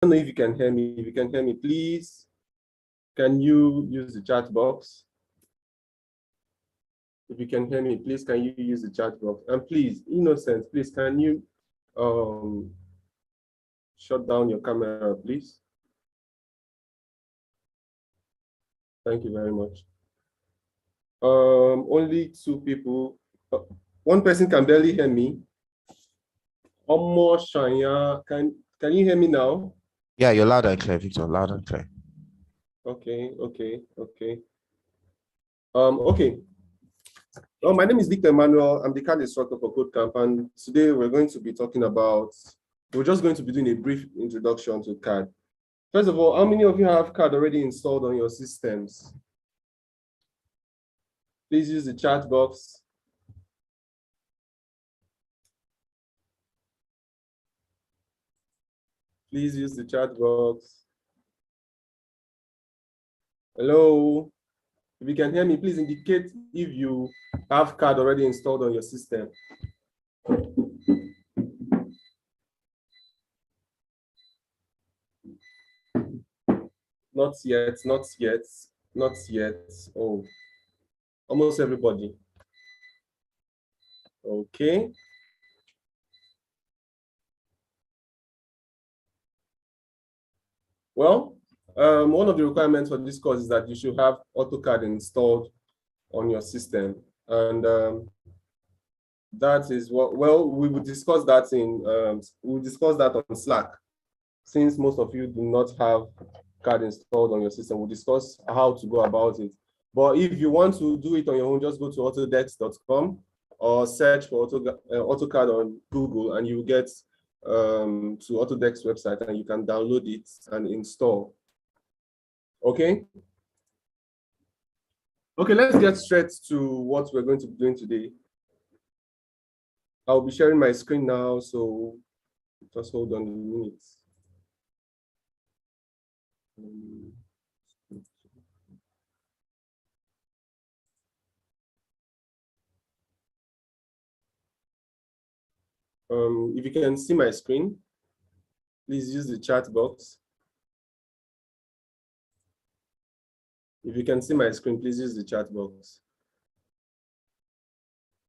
don't know if you can hear me. If you can hear me, please, can you use the chat box? If you can hear me, please, can you use the chat box? And please, Innocent, please, can you shut down your camera, please? Thank you very much. Only 2 people. One person can barely hear me. Omo Shanya, can you hear me now? Yeah, you're loud and clear, Victor. Loud and clear. Okay. Okay. Well, my name is Victor Emmanuel. I'm the CAD instructor for KodeCamp, and today we're going to be talking about. We're just going to be doing a brief introduction to CAD. First of all, how many of you have CAD already installed on your systems? Please use the chat box. Please use the chat box. Hello? If you can hear me, please indicate if you have CAD already installed on your system. Not yet, not yet, not yet. Oh, almost everybody. Okay. Well, one of the requirements for this course is that you should have AutoCAD installed on your system. And that is what, well, we will discuss that on Slack. Since most of you do not have CAD installed on your system, we'll discuss how to go about it. But if you want to do it on your own, just go to autodex.com or search for AutoCAD on Google, and you will get to Autodex website, and you can download it and install. Okay? Okay, let's get straight to what we're going to be doing today. I'll be sharing my screen now, so just hold on a minute. If you can see my screen, please use the chat box. If you can see my screen, please use the chat box.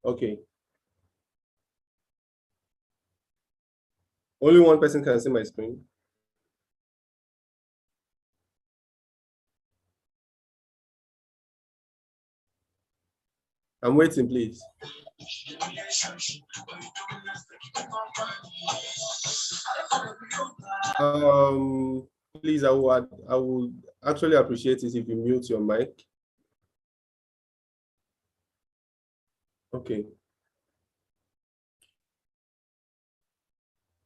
Okay. Only one person can see my screen. I'm waiting, please. Please, I would actually appreciate it if you mute your mic. Okay.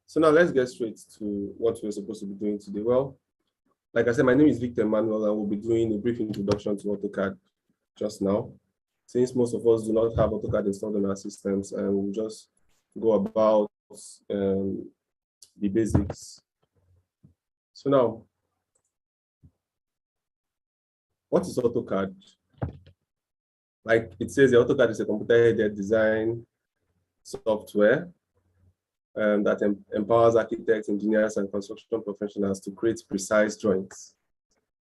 So now let's get straight to what we're supposed to be doing today. Well, like I said, my name is Victor Emmanuel, and we'll be doing a brief introduction to AutoCAD just now. Since most of us do not have AutoCAD installed on our systems, and we'll just go about the basics. So now, what is AutoCAD? Like it says, the AutoCAD is a computer-aided design software that empowers architects, engineers, and construction professionals to create precise drawings.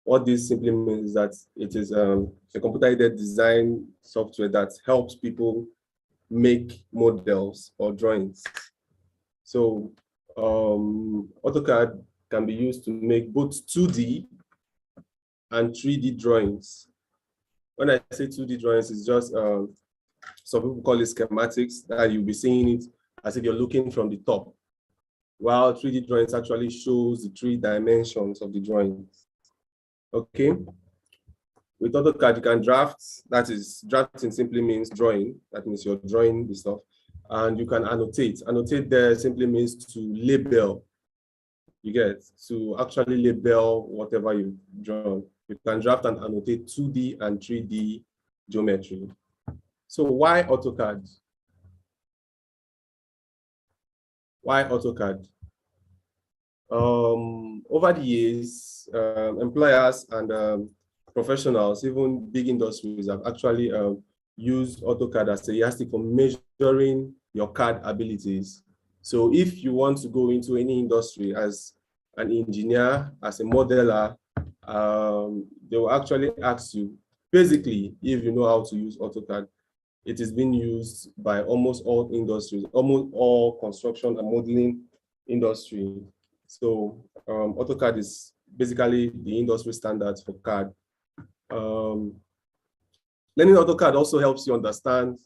What this simply means is that it is a computer-aided design software that helps people make models or drawings. So AutoCAD can be used to make both 2D and 3D drawings. When I say 2D drawings, it's just, some people call it schematics, that you'll be seeing it as if you're looking from the top, while 3D drawings actually shows the 3 dimensions of the drawings. Okay. With AutoCAD, you can draft. That is, drafting simply means drawing. That means you're drawing the stuff. And you can annotate. Annotate there simply means to label. You get to actually label whatever you've drawn. You can draft and annotate 2D and 3D geometry. So why AutoCAD? Why AutoCAD? Over the years, employers and professionals, even big industries, have actually used AutoCAD as a yardstick for measuring your CAD abilities. So if you want to go into any industry as an engineer, as a modeler, they will actually ask you, basically, if you know how to use AutoCAD, it is being used by almost all industries, almost all construction and modeling industry. So AutoCAD is basically the industry standards for CAD. Learning AutoCAD also helps you understand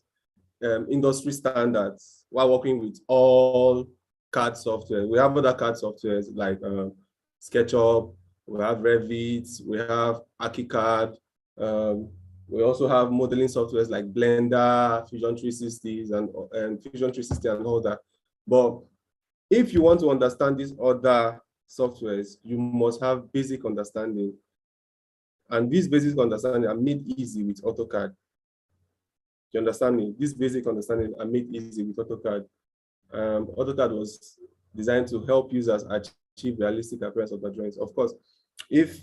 industry standards while working with all CAD software. We have other CAD softwares like SketchUp, we have Revit, we have AutoCAD. We also have modeling softwares like Blender, Fusion 360s, and Fusion 360 and all that. But if you want to understand these other softwares, you must have basic understanding. And these basic understanding are made easy with AutoCAD. You understand me? This basic understanding are made easy with AutoCAD. AutoCAD was designed to help users achieve realistic appearance of the drawings. Of course, if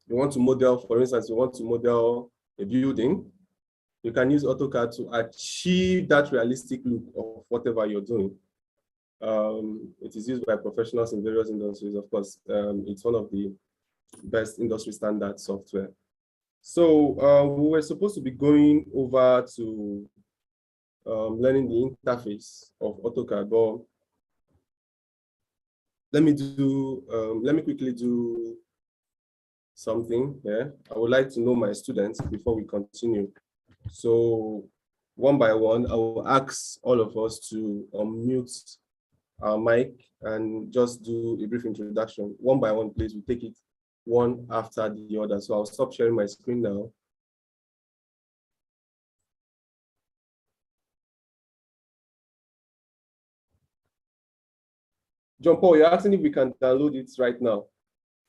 you want to model, for instance, you want to model a building, you can use AutoCAD to achieve that realistic look of whatever you're doing. It is used by professionals in various industries. Of course, it's one of the best industry standard software. So we were supposed to be going over to learning the interface of AutoCAD, but let me quickly do something here. I would like to know my students before we continue. So one by one, I will ask all of us to unmute our mic and just do a brief introduction. One by one, please, we take it one after the other. So I'll stop sharing my screen now. John Paul, you're asking if we can download it right now.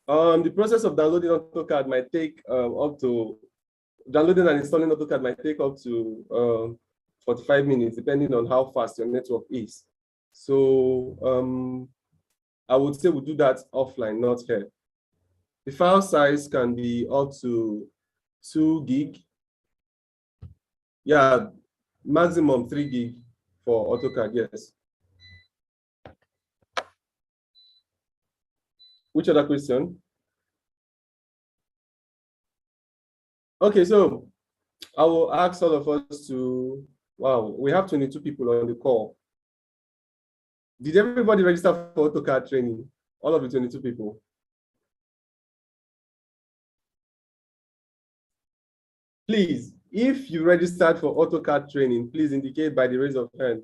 The process of downloading AutoCAD might take downloading and installing AutoCAD might take up to 45 minutes, depending on how fast your network is. So I would say we'll do that offline, not here. The file size can be up to 2 gig. Yeah, maximum 3 gig for AutoCAD, yes. Which other question? Okay, so I will ask all of us to, wow, we have 22 people on the call. Did everybody register for AutoCAD training? All of the 22 people? Please, if you registered for AutoCAD training, please indicate by the raise of hand.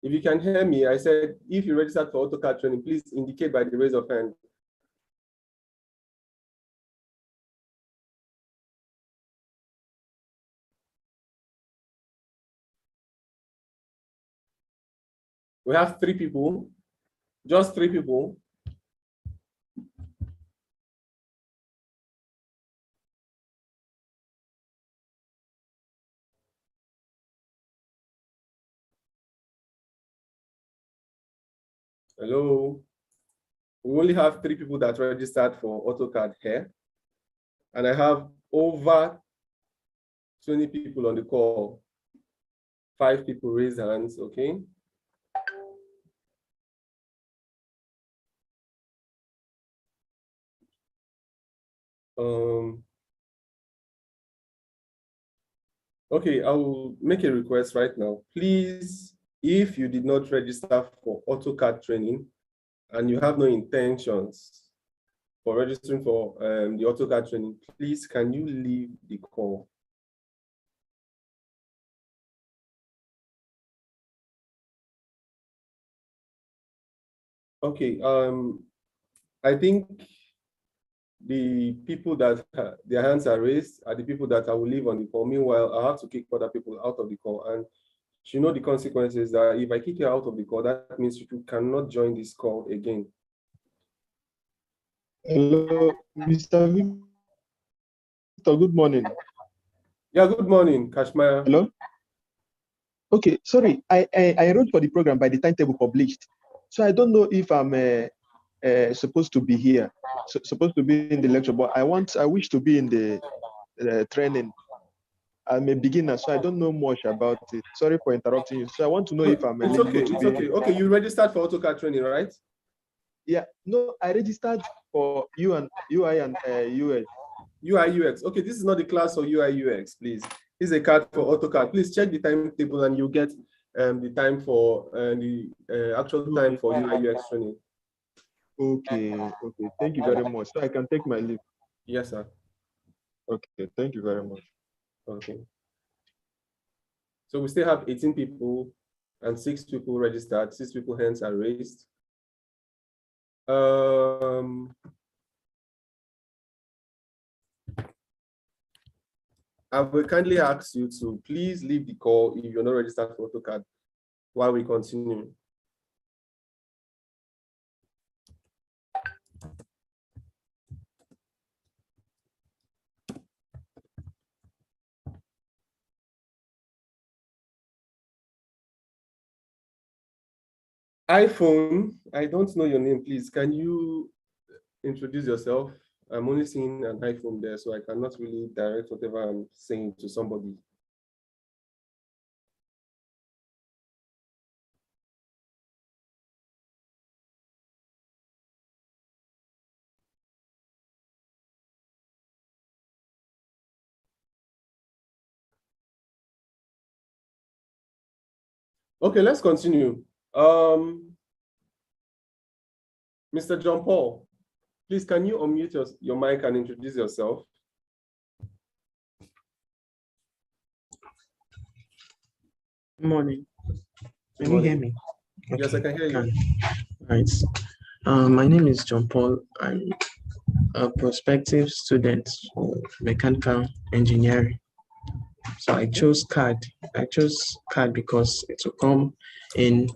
If you can hear me, I said, if you registered for AutoCAD training, please indicate by the raise of hand. We have 3 people, just 3 people. Hello. We only have 3 people that registered for AutoCAD here. And I have over 20 people on the call. 5 people raise hands, okay? Okay, I will make a request right now. Please, if you did not register for AutoCAD training and you have no intentions for registering for the AutoCAD training, please, can you leave the call? Okay, I think the people that their hands are raised are the people that I will leave on the call. Meanwhile, I have to kick other people out of the call. And you know the consequences that if I kick you out of the call, that means you cannot join this call again. Hello, Mr. Victor, good morning. Yeah, good morning, Kashmaya. Hello? Okay, sorry, I wrote for the program by the timetable published. So I don't know if I'm supposed to be here, supposed to be in the lecture, but I wish to be in the training. I'm a beginner, so I don't know much about it. Sorry for interrupting you. So I want to know if I'm It's eligible okay. to It's be. okay. Okay, you registered for AutoCAD training, right? Yeah, no, I registered for UI and UX. UI UX. Okay, this is not the class for UI UX, please. This is a card for AutoCAD. Please check the timetable and you'll get the time for the actual time for UI UX training. Okay, okay. Thank you very much. So I can take my leave. Yes, sir. Okay, thank you very much. Okay. So we still have 18 people and 6 people registered. 6 people hands are raised. I will kindly ask you to please leave the call if you're not registered for AutoCAD while we continue. iPhone, I don't know your name, please. Can you introduce yourself? I'm only seeing an iPhone there, so I cannot really direct whatever I'm saying to somebody. Okay, let's continue. Mr. John Paul, please, can you unmute your mic and introduce yourself? Good morning. Can you hear me? Yes, I can hear you. Right. My name is John Paul. I'm a prospective student for mechanical engineering. So I chose CAD. I chose CAD because it will come in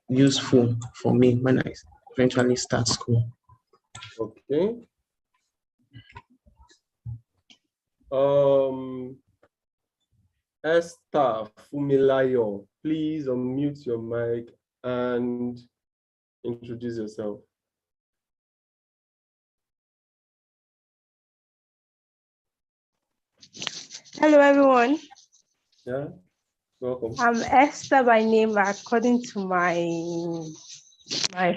useful for me when I eventually start school. Okay. Esther Fumilayo, please unmute your mic and introduce yourself. Hello, everyone. Yeah, welcome. I'm Esther by name, according to my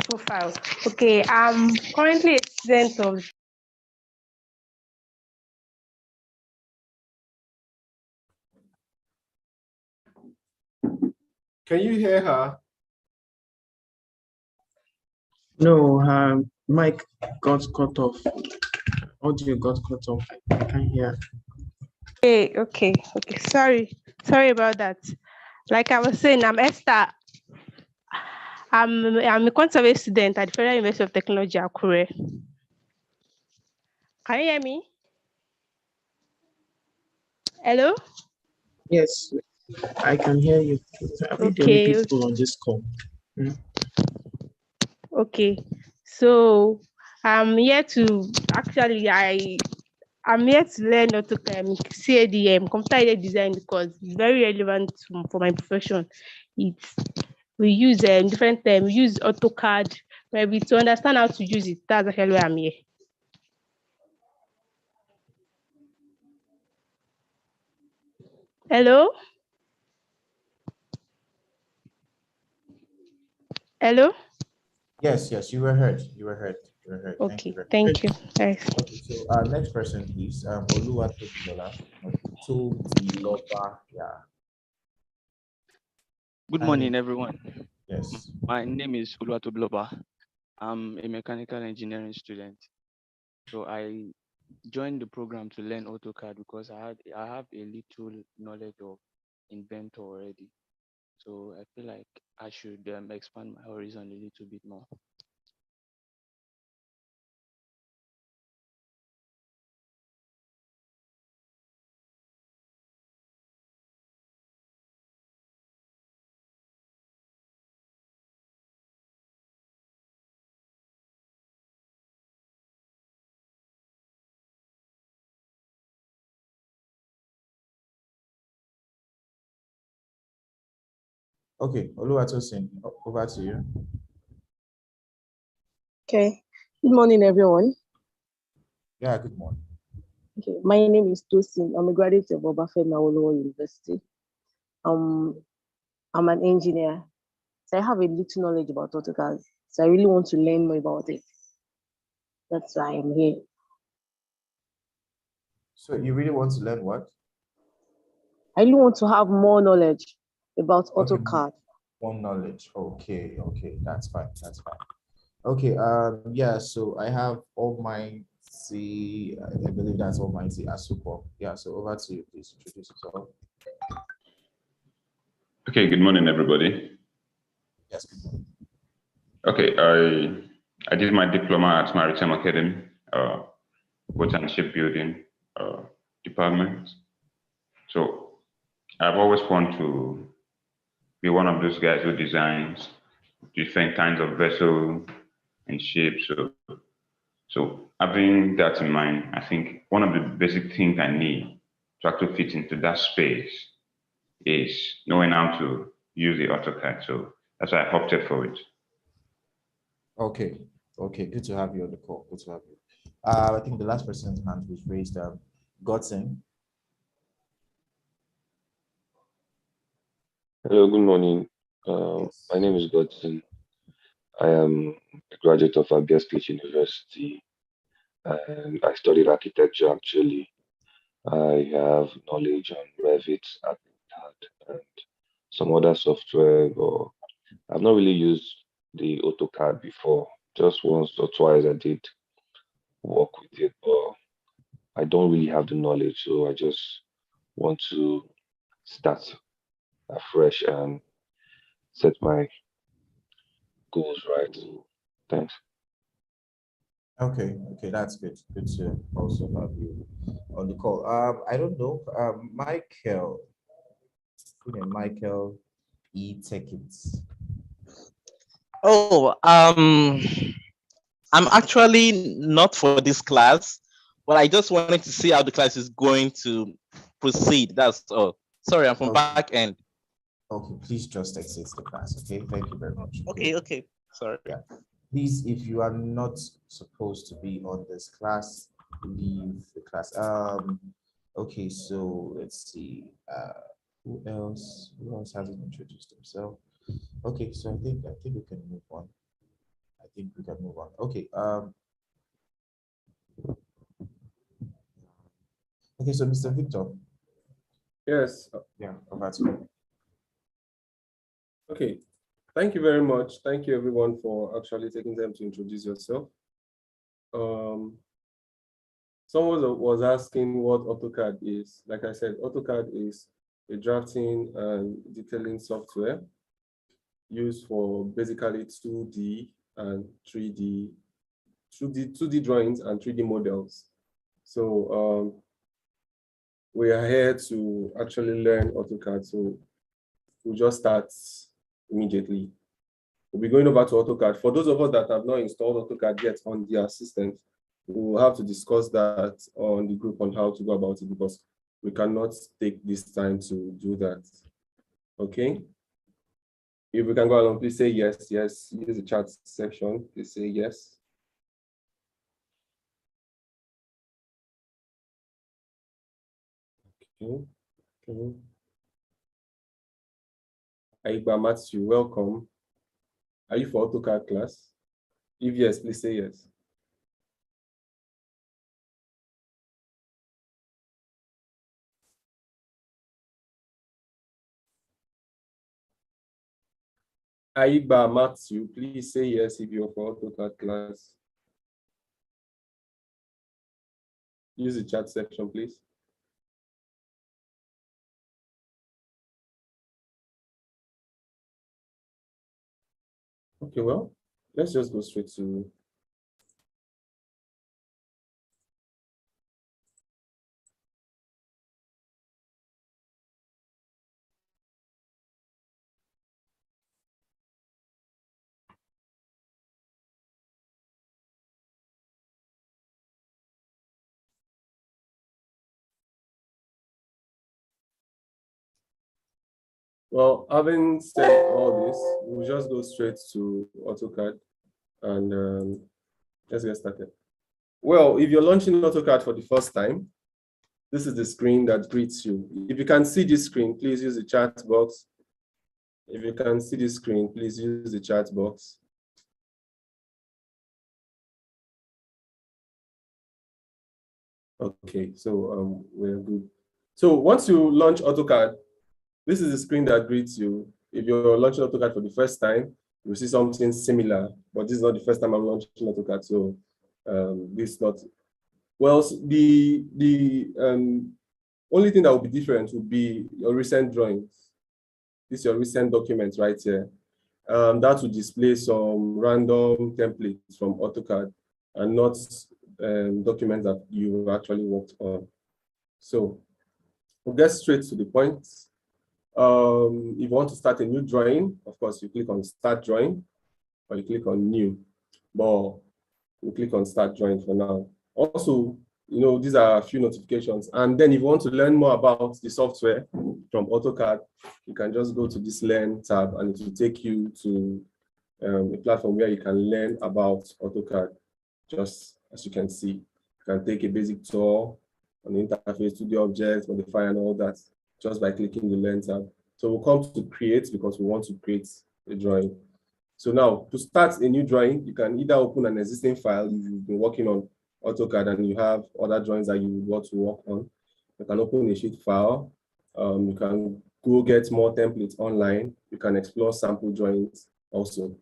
profile. Okay, I'm currently a student of. Can you hear her? No, her mic got cut off. Audio got cut off. I can't hear. Okay. Sorry about that. Like I was saying, I'm Esther. I'm a quantity student at the Federal University of Technology, Akure. Can you hear me? Hello? Yes, I can hear you. Are we the only people on this call? Okay. So I'm here to I'm here to learn AutoCAD, CAD, computer-aided design, because it's very relevant for my profession. We use different we use AutoCAD, maybe to understand how to use it. That's actually why I'm here. Hello? Hello? Yes, you were heard. You were heard. Okay, thank you. Okay, so next person, please. Oluwatobilola. Yeah. Good morning, everyone. Yes. My name is Oluwatobilola. I'm a mechanical engineering student. So I joined the program to learn AutoCAD because I have a little knowledge of Inventor already. So I feel like I should expand my horizon a little bit more. Okay, Oluwatosin, over to you. Okay. Good morning, everyone. Yeah, good morning. Okay, my name is Tosin. I'm a graduate of Obafemi Awolowo University. I'm an engineer, so I have a little knowledge about AutoCAD. So I really want to learn more about it. That's why I'm here. So you really want to learn what? I really want to have more knowledge about Okay, AutoCAD. more knowledge. Okay, that's fine. That's fine. Okay, yeah, so I have Almighty, I believe that's Almighty Asupo. Yeah, so over to you, please introduce yourself. Okay, good morning, everybody. Yes, good morning. Okay, I did my diploma at Maritime Academy, boat and shipbuilding department. So I've always wanted to be one of those guys who designs different kinds of vessels and ships. So having that in mind, I think one of the basic things I need to actually fit into that space is knowing how to use the AutoCAD. So that's why I opted for it. Okay, good to have you on the call. Good to have you. I think the last person's hand was raised, Godson. Hello, good morning. Yes. My name is Godson. I am a graduate of Abias University, and I studied architecture actually. I have knowledge on Revit, AutoCAD, and some other software, but I've not really used the AutoCAD before. Just once or twice I did work with it, but I don't really have the knowledge, so I just want to start afresh and set my goals right. Thanks. Okay, that's good. Good to also have you on the call. I don't know, Michael, Michael E. Tekins. Oh, I'm actually not for this class, but I just wanted to see how the class is going to proceed. That's all. Sorry, I'm from back end. Okay, please just exit the class. Okay, thank you very much. Okay. Sorry. Yeah. Please, if you are not supposed to be on this class, leave the class. Okay, so let's see. Who else? Who else hasn't introduced himself? Okay, so I think we can move on. Okay. Okay, so Mr. Victor. Yes. Yeah, over to you. Okay. Thank you very much. Thank you everyone for actually taking time to introduce yourself. Someone was asking what AutoCAD is. Like I said, AutoCAD is a drafting and detailing software used for basically 2D and 3D, 2D drawings and 3D models. So we are here to actually learn AutoCAD. So we'll just start immediately. We'll be going over to AutoCAD. For those of us that have not installed AutoCAD yet on their systems, we'll have to discuss that on the group on how to go about it because we cannot take this time to do that. Okay? If we can go along, please say yes. Use the chat section. Please say yes. Okay. Aigba Matthew, welcome. Are you for AutoCAD class? If yes, please say yes. Aiba Matthew, please say yes if you're for AutoCAD class. Use the chat section, please. Okay, well, let's just go straight to well, having said all this, we'll just go straight to AutoCAD and let's get started. Well, if you're launching AutoCAD for the first time, This is the screen that greets you. If you can see this screen, please use the chat box. If you can see this screen, please use the chat box. Okay, so we're good. So once you launch AutoCAD, this is the screen that greets you. If you're launching AutoCAD for the first time, you'll see something similar, but this is not the first time I'm launching AutoCAD, so this is not. Well, the only thing that will be different would be your recent drawings. This is your recent documents right here. That will display some random templates from AutoCAD and not documents that you actually worked on. So we'll get straight to the point. If you want to start a new drawing, of course, you click on Start Drawing, or you click on New, but we'll click on Start Drawing for now. Also, you know, these are a few notifications. And then if you want to learn more about the software from AutoCAD, you can just go to this Learn tab, and it will take you to a platform where you can learn about AutoCAD. Just as you can see, you can take a basic tour on the interface, to the objects, modify, and all that, just by clicking the Learn tab. So we'll come to Create because we want to create a drawing. So now, to start a new drawing, you can either open an existing file if you've been working on AutoCAD and you have other drawings that you would want to work on. You can open a sheet file. You can go get more templates online. You can explore sample drawings also.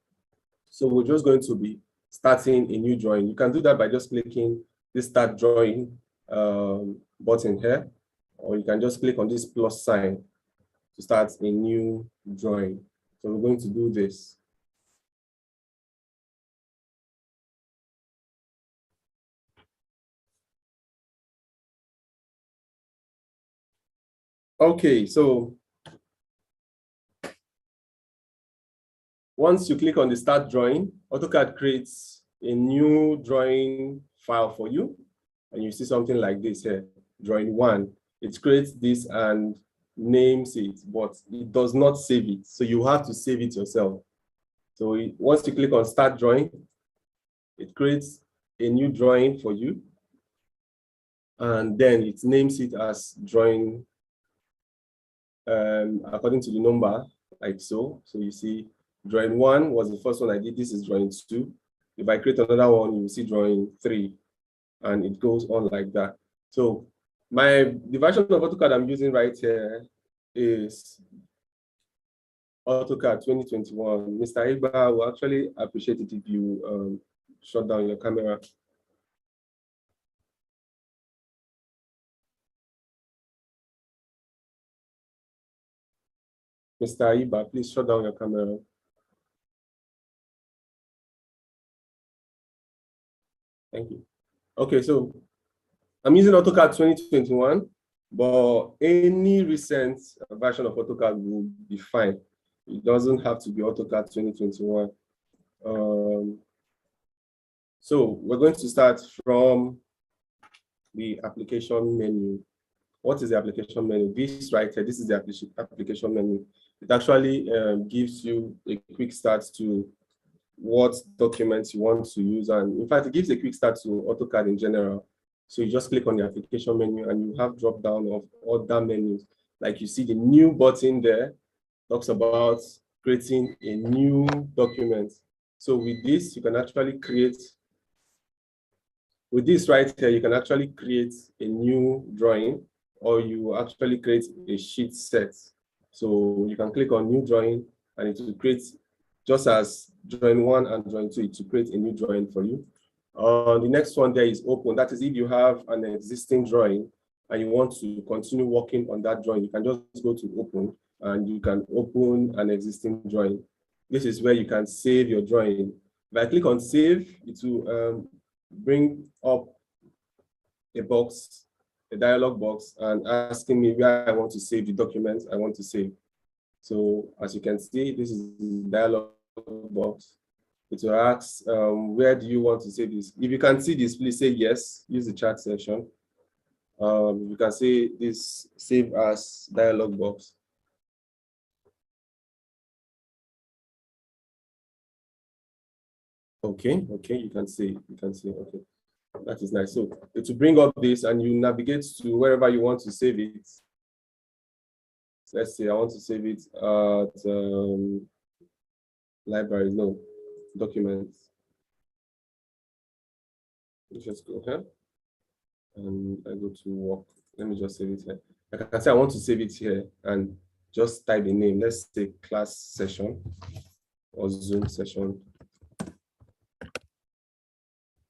So we're just going to be starting a new drawing. You can do that by just clicking this Start Drawing button here, or you can just click on this plus sign to start a new drawing. So we're going to do this. Okay, so once you click on the Start Drawing, AutoCAD creates a new drawing file for you, and you see something like this here, Drawing 1. It creates this and names it, but it does not save it, so you have to save it yourself. So once you click on Start Drawing, it creates a new drawing for you, and then it names it as Drawing according to the number, like so. So you see, Drawing 1 was the first one I did. This is Drawing 2. If I create another one, you will see Drawing 3, and it goes on like that. So the version of AutoCAD I'm using right here is AutoCAD 2021. Mr. Igba will actually appreciate it if you shut down your camera. Mr. Iba, please shut down your camera. Thank you. Okay, so I'm using AutoCAD 2021, but any recent version of AutoCAD will be fine. It doesn't have to be AutoCAD 2021. So we're going to start from the application menu. What is the application menu? This right here, this is the application menu. It actually gives you a quick start to what documents you want to use. And in fact, it gives a quick start to AutoCAD in general. So you just click on the application menu and you have drop down of other menus. Like you see the new button there, talks about creating a new document. So with this, you can actually create, with this right here, you can actually create a new drawing, or you actually create a sheet set. So you can click on new drawing and it will create, just as Drawing 1 and Drawing 2, to create a new drawing for you. The next one there is Open. That is if you have an existing drawing and you want to continue working on that drawing, you can just go to Open and you can open an existing drawing. This is where you can save your drawing. If I click on Save, it will bring up a box, a dialog box, and asking me where I want to save the document I want to save. So as you can see, this is the dialog box. It will ask, where do you want to save this? If you can see this, please say yes, use the chat section. You can say this save as dialog box. Okay, you can see, okay. That is nice. So to bring up this and you navigate to wherever you want to save it. Let's say I want to save it at library, no, documents. Let's just go here and I go to work. Let me just save it here. Like I can say I want to save it here and just type a name. Let's say class session or Zoom session.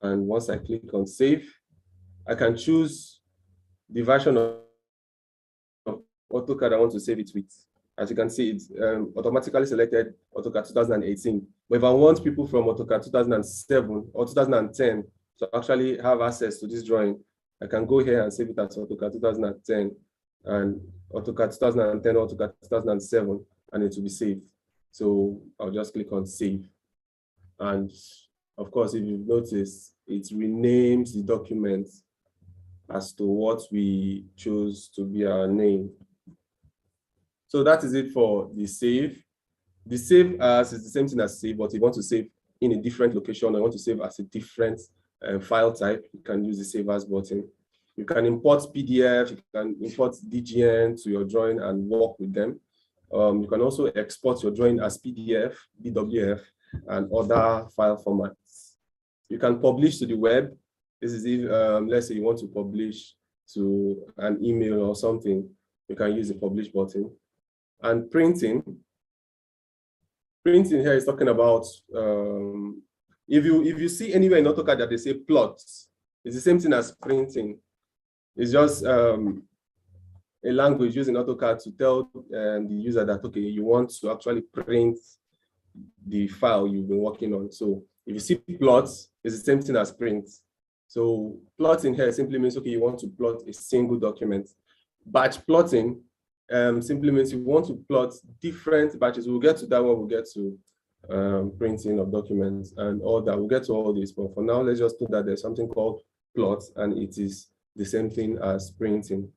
And once I click on save, I can choose the version of AutoCAD I want to save it with. As you can see, it's automatically selected AutoCAD 2018. But if I want people from AutoCAD 2007 or 2010 to actually have access to this drawing, I can go here and save it as AutoCAD 2010 and AutoCAD 2010, AutoCAD 2007, and it will be saved. So I'll just click on save. And of course, if you've noticed, it renames the document as to what we chose to be our name. So that is it for the save. The save as is the same thing as save, but if you want to save in a different location or you want to save as a different file type, you can use the save as button. You can import PDF, you can import DGN to your drawing and work with them. You can also export your drawing as PDF, BWF, and other file formats. You can publish to the web. This is if, let's say you want to publish to an email or something, you can use the publish button. And printing here is talking about, if you see anywhere in AutoCAD that they say plots, it's the same thing as printing. It's just a language used in AutoCAD to tell the user that, okay, you want to actually print the file you've been working on. So if you see plots, it's the same thing as print. So plotting here simply means, okay, you want to plot a single document. Batch plotting simply means you want to plot different batches. We'll get to that when we get to printing of documents and all that. We'll get to all this, but for now, let's just know that there's something called plots, and it is the same thing as printing.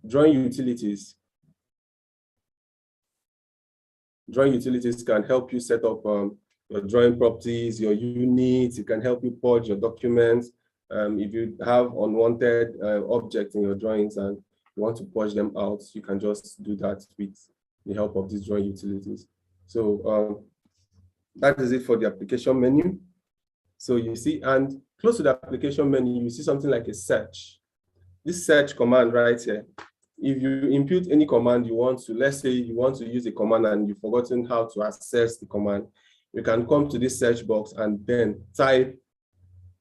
Drawing utilities. Drawing utilities can help you set up your drawing properties, your units. It can help you purge your documents. If you have unwanted objects in your drawings and you want to purge them out, you can just do that with the help of these drawing utilities. So that is it for the application menu. So you see, and close to the application menu, you see something like a search. This search command right here, if you input any command you want to, let's say you want to use a command and you've forgotten how to access the command, you can come to this search box and then type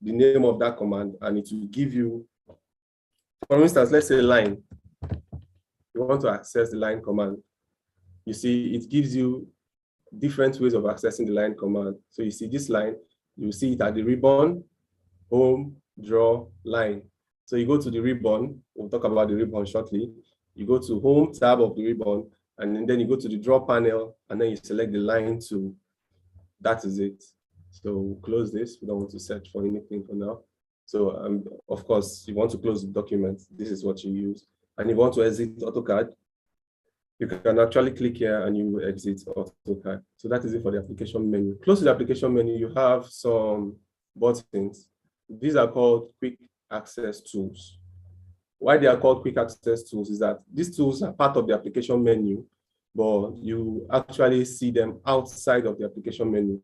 the name of that command and it will give you, for instance, let's say line. You want to access the line command. You see, it gives you different ways of accessing the line command. So you see this line, you see it at the ribbon, home, draw, line. So you go to the ribbon, we'll talk about the ribbon shortly. You go to home tab of the ribbon, and then you go to the draw panel, and then you select the line tool. That is it. So we'll close this. We don't want to search for anything for now. So of course, you want to close the document. This is what you use. And if you want to exit AutoCAD, you can actually click here and you will exit AutoCAD. So that is it for the application menu. Close to the application menu, you have some buttons. These are called quick access tools. Why they are called quick access tools is that these tools are part of the application menu, but you actually see them outside of the application menu,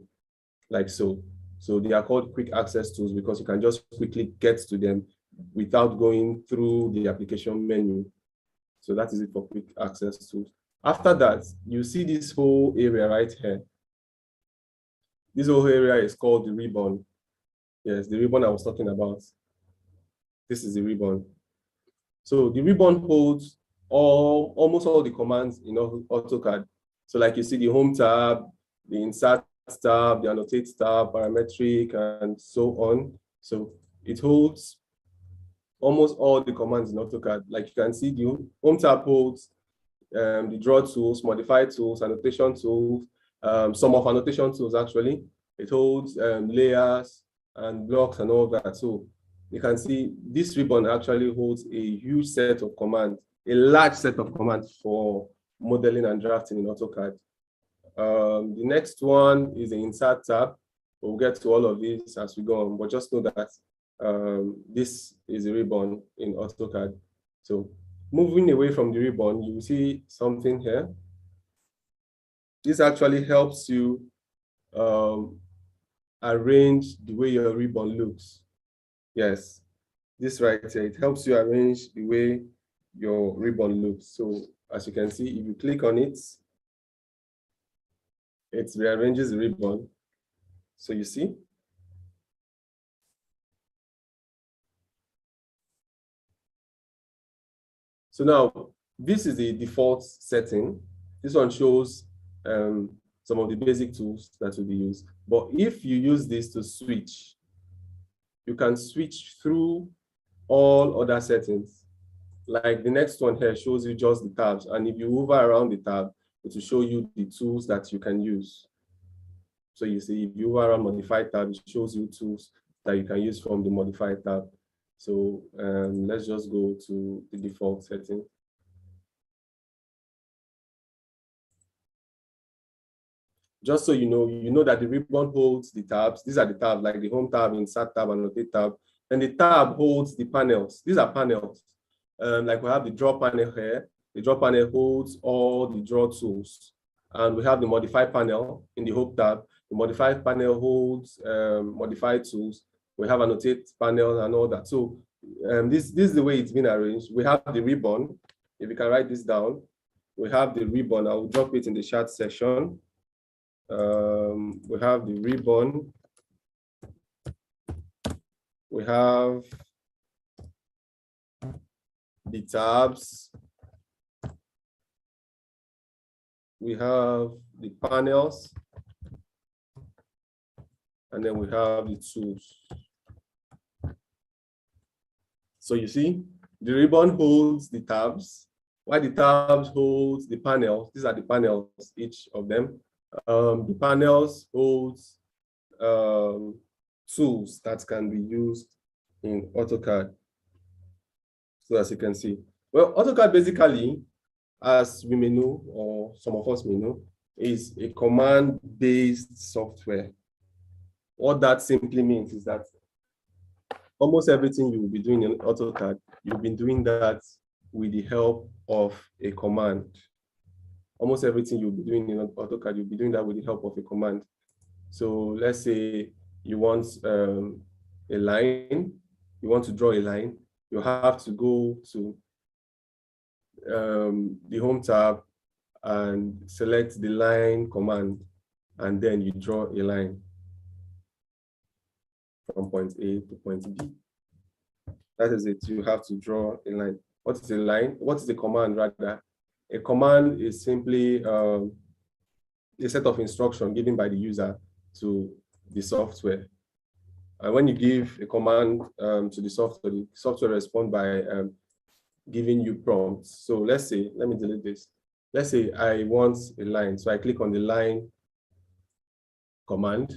like so. So they are called quick access tools because you can just quickly get to them without going through the application menu. So that is it for quick access tools. After that, you see this whole area right here. This whole area is called the ribbon. Yes, the ribbon I was talking about. This is the ribbon. So the ribbon holds almost all the commands in AutoCAD. So like you see the home tab, the insert tab, the annotate tab, parametric, and so on. So it holds almost all the commands in AutoCAD. Like you can see, the home tab holds the draw tools, modify tools, annotation tools, some of annotation tools actually. It holds layers and blocks and all that. So you can see this ribbon actually holds a huge set of commands, a large set of commands for modeling and drafting in AutoCAD. The next one is the insert tab. We'll get to all of these as we go on, but just know that this is a ribbon in AutoCAD. So moving away from the ribbon, you will see something here. This actually helps you arrange the way your ribbon looks. Yes, this right here, it helps you arrange the way your ribbon looks. So as you can see, if you click on it, it rearranges the ribbon. So you see. So now, this is the default setting. This one shows some of the basic tools that will be used. But if you use this to switch, you can switch through all other settings. Like the next one here shows you just the tabs. And if you hover around the tab, it will show you the tools that you can use. So you see, if you hover around Modify tab, it shows you tools that you can use from the Modify tab. So let's just go to the default setting. Just so you know that the ribbon holds the tabs. These are the tabs, like the Home tab, Insert tab, Annotate tab. And the tab holds the panels. These are panels. Like we have the Draw panel here. The Draw panel holds all the Draw tools. And we have the Modify panel in the Home tab. The Modify panel holds Modify tools. We have Annotate panel and all that. So this is the way it's been arranged. We have the ribbon. If you can write this down, we have the ribbon. I will drop it in the chat section. We have the ribbon. We have the tabs. We have the panels. And then we have the tools. So you see, the ribbon holds the tabs, while the tabs holds the panels. These are the panels, each of them. The panels holds tools that can be used in AutoCAD. So as you can see, well, AutoCAD basically, as we may know, or some of us may know, is a command-based software. What that simply means is that almost everything you will be doing in AutoCAD, you've been doing that with the help of a command. Almost everything you'll be doing in AutoCAD, you'll be doing that with the help of a command. So let's say you want a line, you want to draw a line, you have to go to the Home tab and select the line command, and then you draw a line from point A to point B. That is it. You have to draw a line. What is a line? What is a command rather? A command is simply a set of instructions given by the user to the software. And when you give a command to the software responds by giving you prompts. So let's say, let me delete this. Let's say I want a line. So I click on the line command.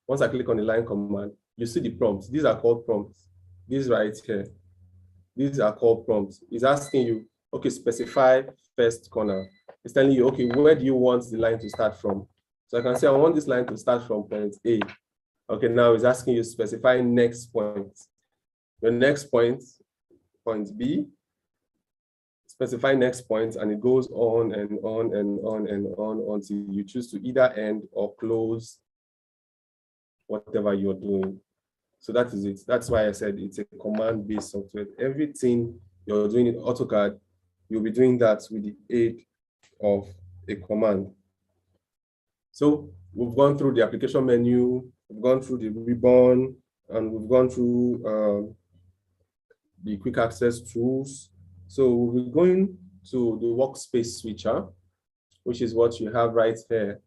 Once I click on the line command, you see the prompts. These are called prompts. These right here. These are called prompts. It's asking you, okay, specify first corner. It's telling you, okay, where do you want the line to start from? So I can say I want this line to start from point A. Okay, now it's asking you specify next point. Your next point, point B, specify next point, and it goes on and on and on and on until you choose to either end or close whatever you're doing. So that is it. That's why I said it's a command-based software. Everything you're doing in AutoCAD, you'll be doing that with the aid of a command. So we've gone through the application menu, we've gone through the ribbon, and we've gone through the quick access tools. So we're going to the workspace switcher, which is what you have right here.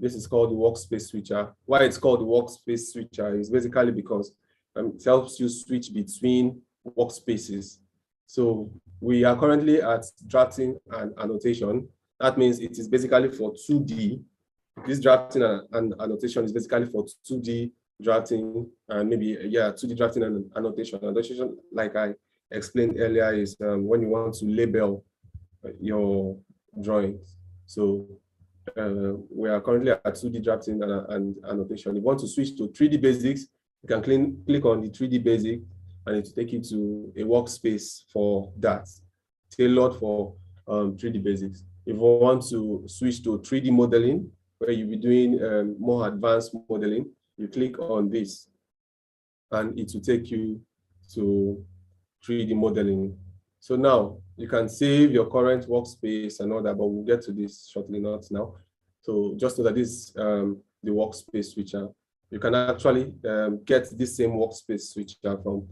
This is called the workspace switcher. Why it's called the workspace switcher is basically because it helps you switch between workspaces. So we are currently at drafting and annotation. That means it is basically for 2D. This drafting and annotation is basically for 2D drafting and maybe, 2D drafting and annotation. Annotation, like I explained earlier, is when you want to label your drawings. So we are currently at 2D drafting and annotation. If you want to switch to 3D basics, You can click on the 3D basic and it will take you to a workspace for that, tailored for 3D basics. If you want to switch to 3D modeling, where you'll be doing more advanced modeling, you click on this and it will take you to 3D modeling. So now you can save your current workspace and all that, but we'll get to this shortly, not now. So just know that this is the workspace switcher. You can actually get this same workspace switcher from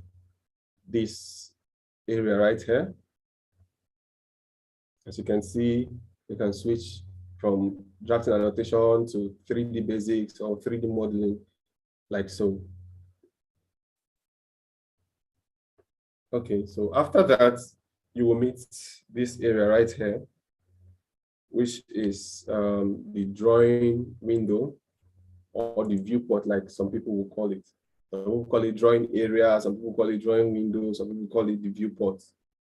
this area right here. As you can see, you can switch from drafting annotation to 3D basics or 3D modeling, like so. Okay, so after that, you will meet this area right here, which is the drawing window or the viewport, like some people will call it. Some people call it drawing area, some people call it drawing window, some people call it the viewport.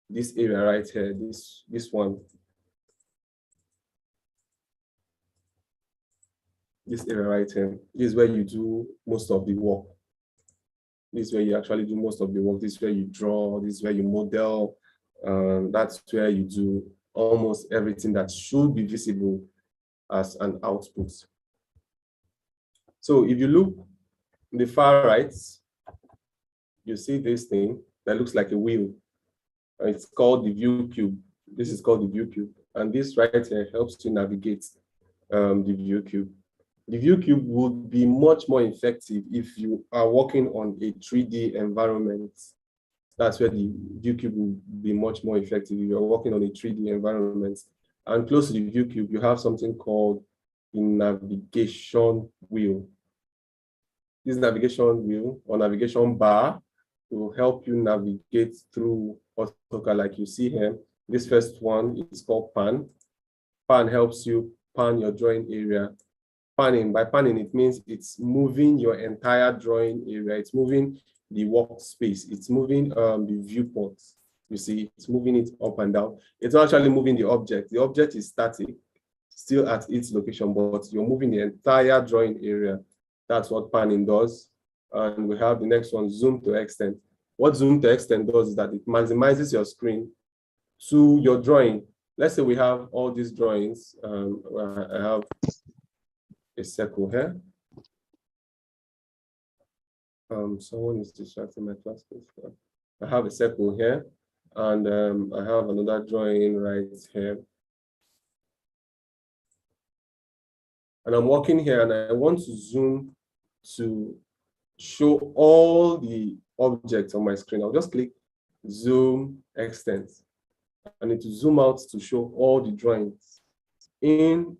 This area right here, this one. This area right here, this is where you do most of the work. This is where you actually do most of the work. This is where you draw, this is where you model. That's where you do almost everything that should be visible as an output. So if you look in the far right, you see this thing that looks like a wheel. It's called the view cube. This is called the view cube. And this right here helps you navigate the view cube. The view cube would be much more effective if you are working on a 3D environment. That's where the view cube will be much more effective if you're working on a 3D environment. And close to the view cube, you have something called the navigation wheel. This navigation wheel or navigation bar will help you navigate through AutoCAD like you see here. This first one is called pan. Pan helps you pan your drawing area. Panning, by panning, it means it's moving your entire drawing area. It's moving the workspace. It's moving the viewport. You see, it's moving it up and down. It's actually moving the object. The object is static, still at its location, but you're moving the entire drawing area. That's what panning does. And we have the next one, zoom to extend. What zoom to extend does is that it maximizes your screen to your drawing. Let's say we have all these drawings. I have a circle here. Someone is distracting my class. I have a circle here, and I have another drawing right here. And I'm working here, and I want to zoom to show all the objects on my screen. I'll just click zoom extend. I need to zoom out to show all the drawings in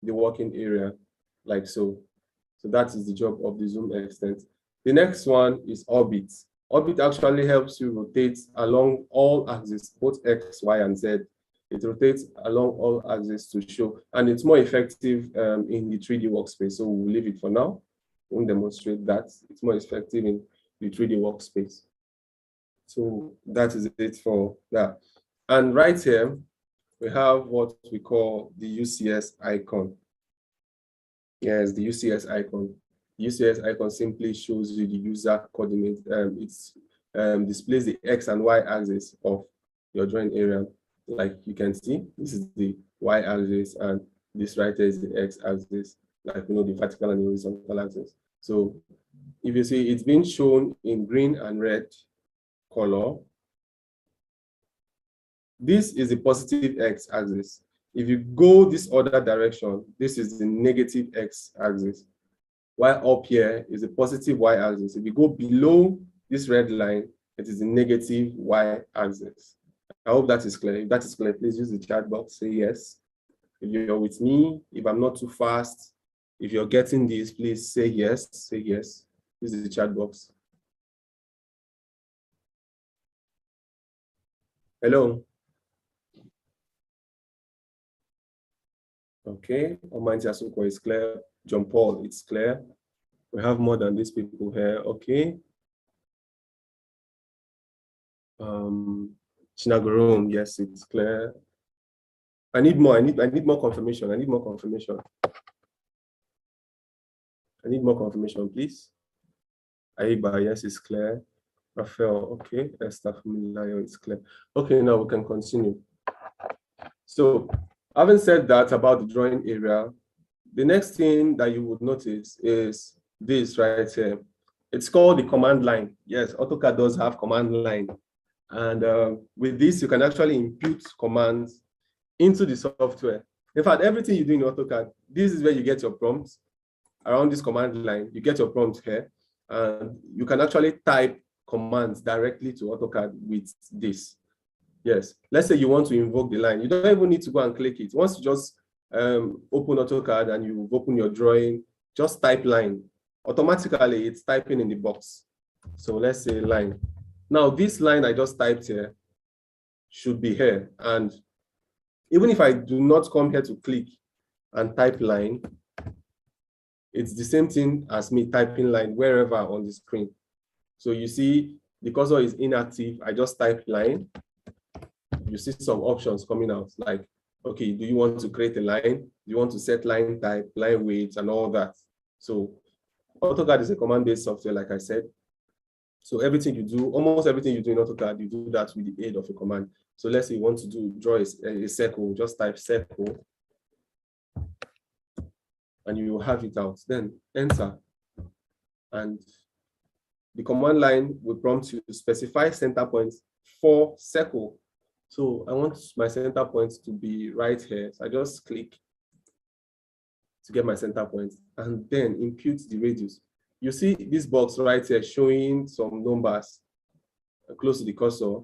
the working area, like so. So that is the job of the zoom extent. The next one is orbit. Orbit actually helps you rotate along all axes, both X, Y, and Z. It rotates along all axes to show, and it's more effective in the 3D workspace. So we'll leave it for now. We'll demonstrate that. It's more effective in the 3D workspace. So that is it for that. And right here, we have what we call the UCS icon. Yes, the UCS icon. The UCS icon simply shows you the user coordinate. It displays the X and Y axis of your drawing area. Like you can see, this is the Y axis, and this right here is the X axis, like the vertical and the horizontal axis. So if you see, it's been shown in green and red color. This is the positive X axis. If you go this other direction, this is the negative X axis. While up here is the positive Y axis. If you go below this red line, it is the negative Y axis. I hope that is clear. If that is clear, please use the chat box, say yes. If you're with me, if I'm not too fast, if you're getting this, please say yes, say yes. This is the chat box. Hello. Okay, Almighty Asuko is clear. John Paul, it's clear. We have more than these people here. Okay. Chinagorom, yes, it's clear. I need more. I need more confirmation. I need more confirmation. I need more confirmation, please. Aiba, yes, it's clear. Raphael, okay. Esther Fumilayo, it's clear. Okay, now we can continue. So, having said that about the drawing area, the next thing that you would notice is this right here. It's called the command line. Yes, AutoCAD does have command line. And with this, you can actually input commands into the software. In fact, everything you do in AutoCAD, this is where you get your prompts. Around this command line, you get your prompt here, and you can actually type commands directly to AutoCAD with this. Yes, let's say you want to invoke the line. You don't even need to go and click it. Once you just open AutoCAD and you open your drawing, just type line. Automatically, it's typing in the box. So let's say line. Now, this line I just typed here should be here. And even if I do not come here to click and type line, it's the same thing as me typing line wherever on the screen. So you see the cursor is inactive. I just type line. You see some options coming out like, okay, do you want to create a line? Do you want to set line type, line weight, and all that? So AutoCAD is a command-based software, like I said. So everything you do, almost everything you do in AutoCAD, you do that with the aid of a command. So let's say you want to draw a circle, just type circle, and you will have it out. Then enter. And the command line will prompt you to specify center points for circle. So I want my center point to be right here. So I just click to get my center point and then impute the radius. You see this box right here showing some numbers close to the cursor.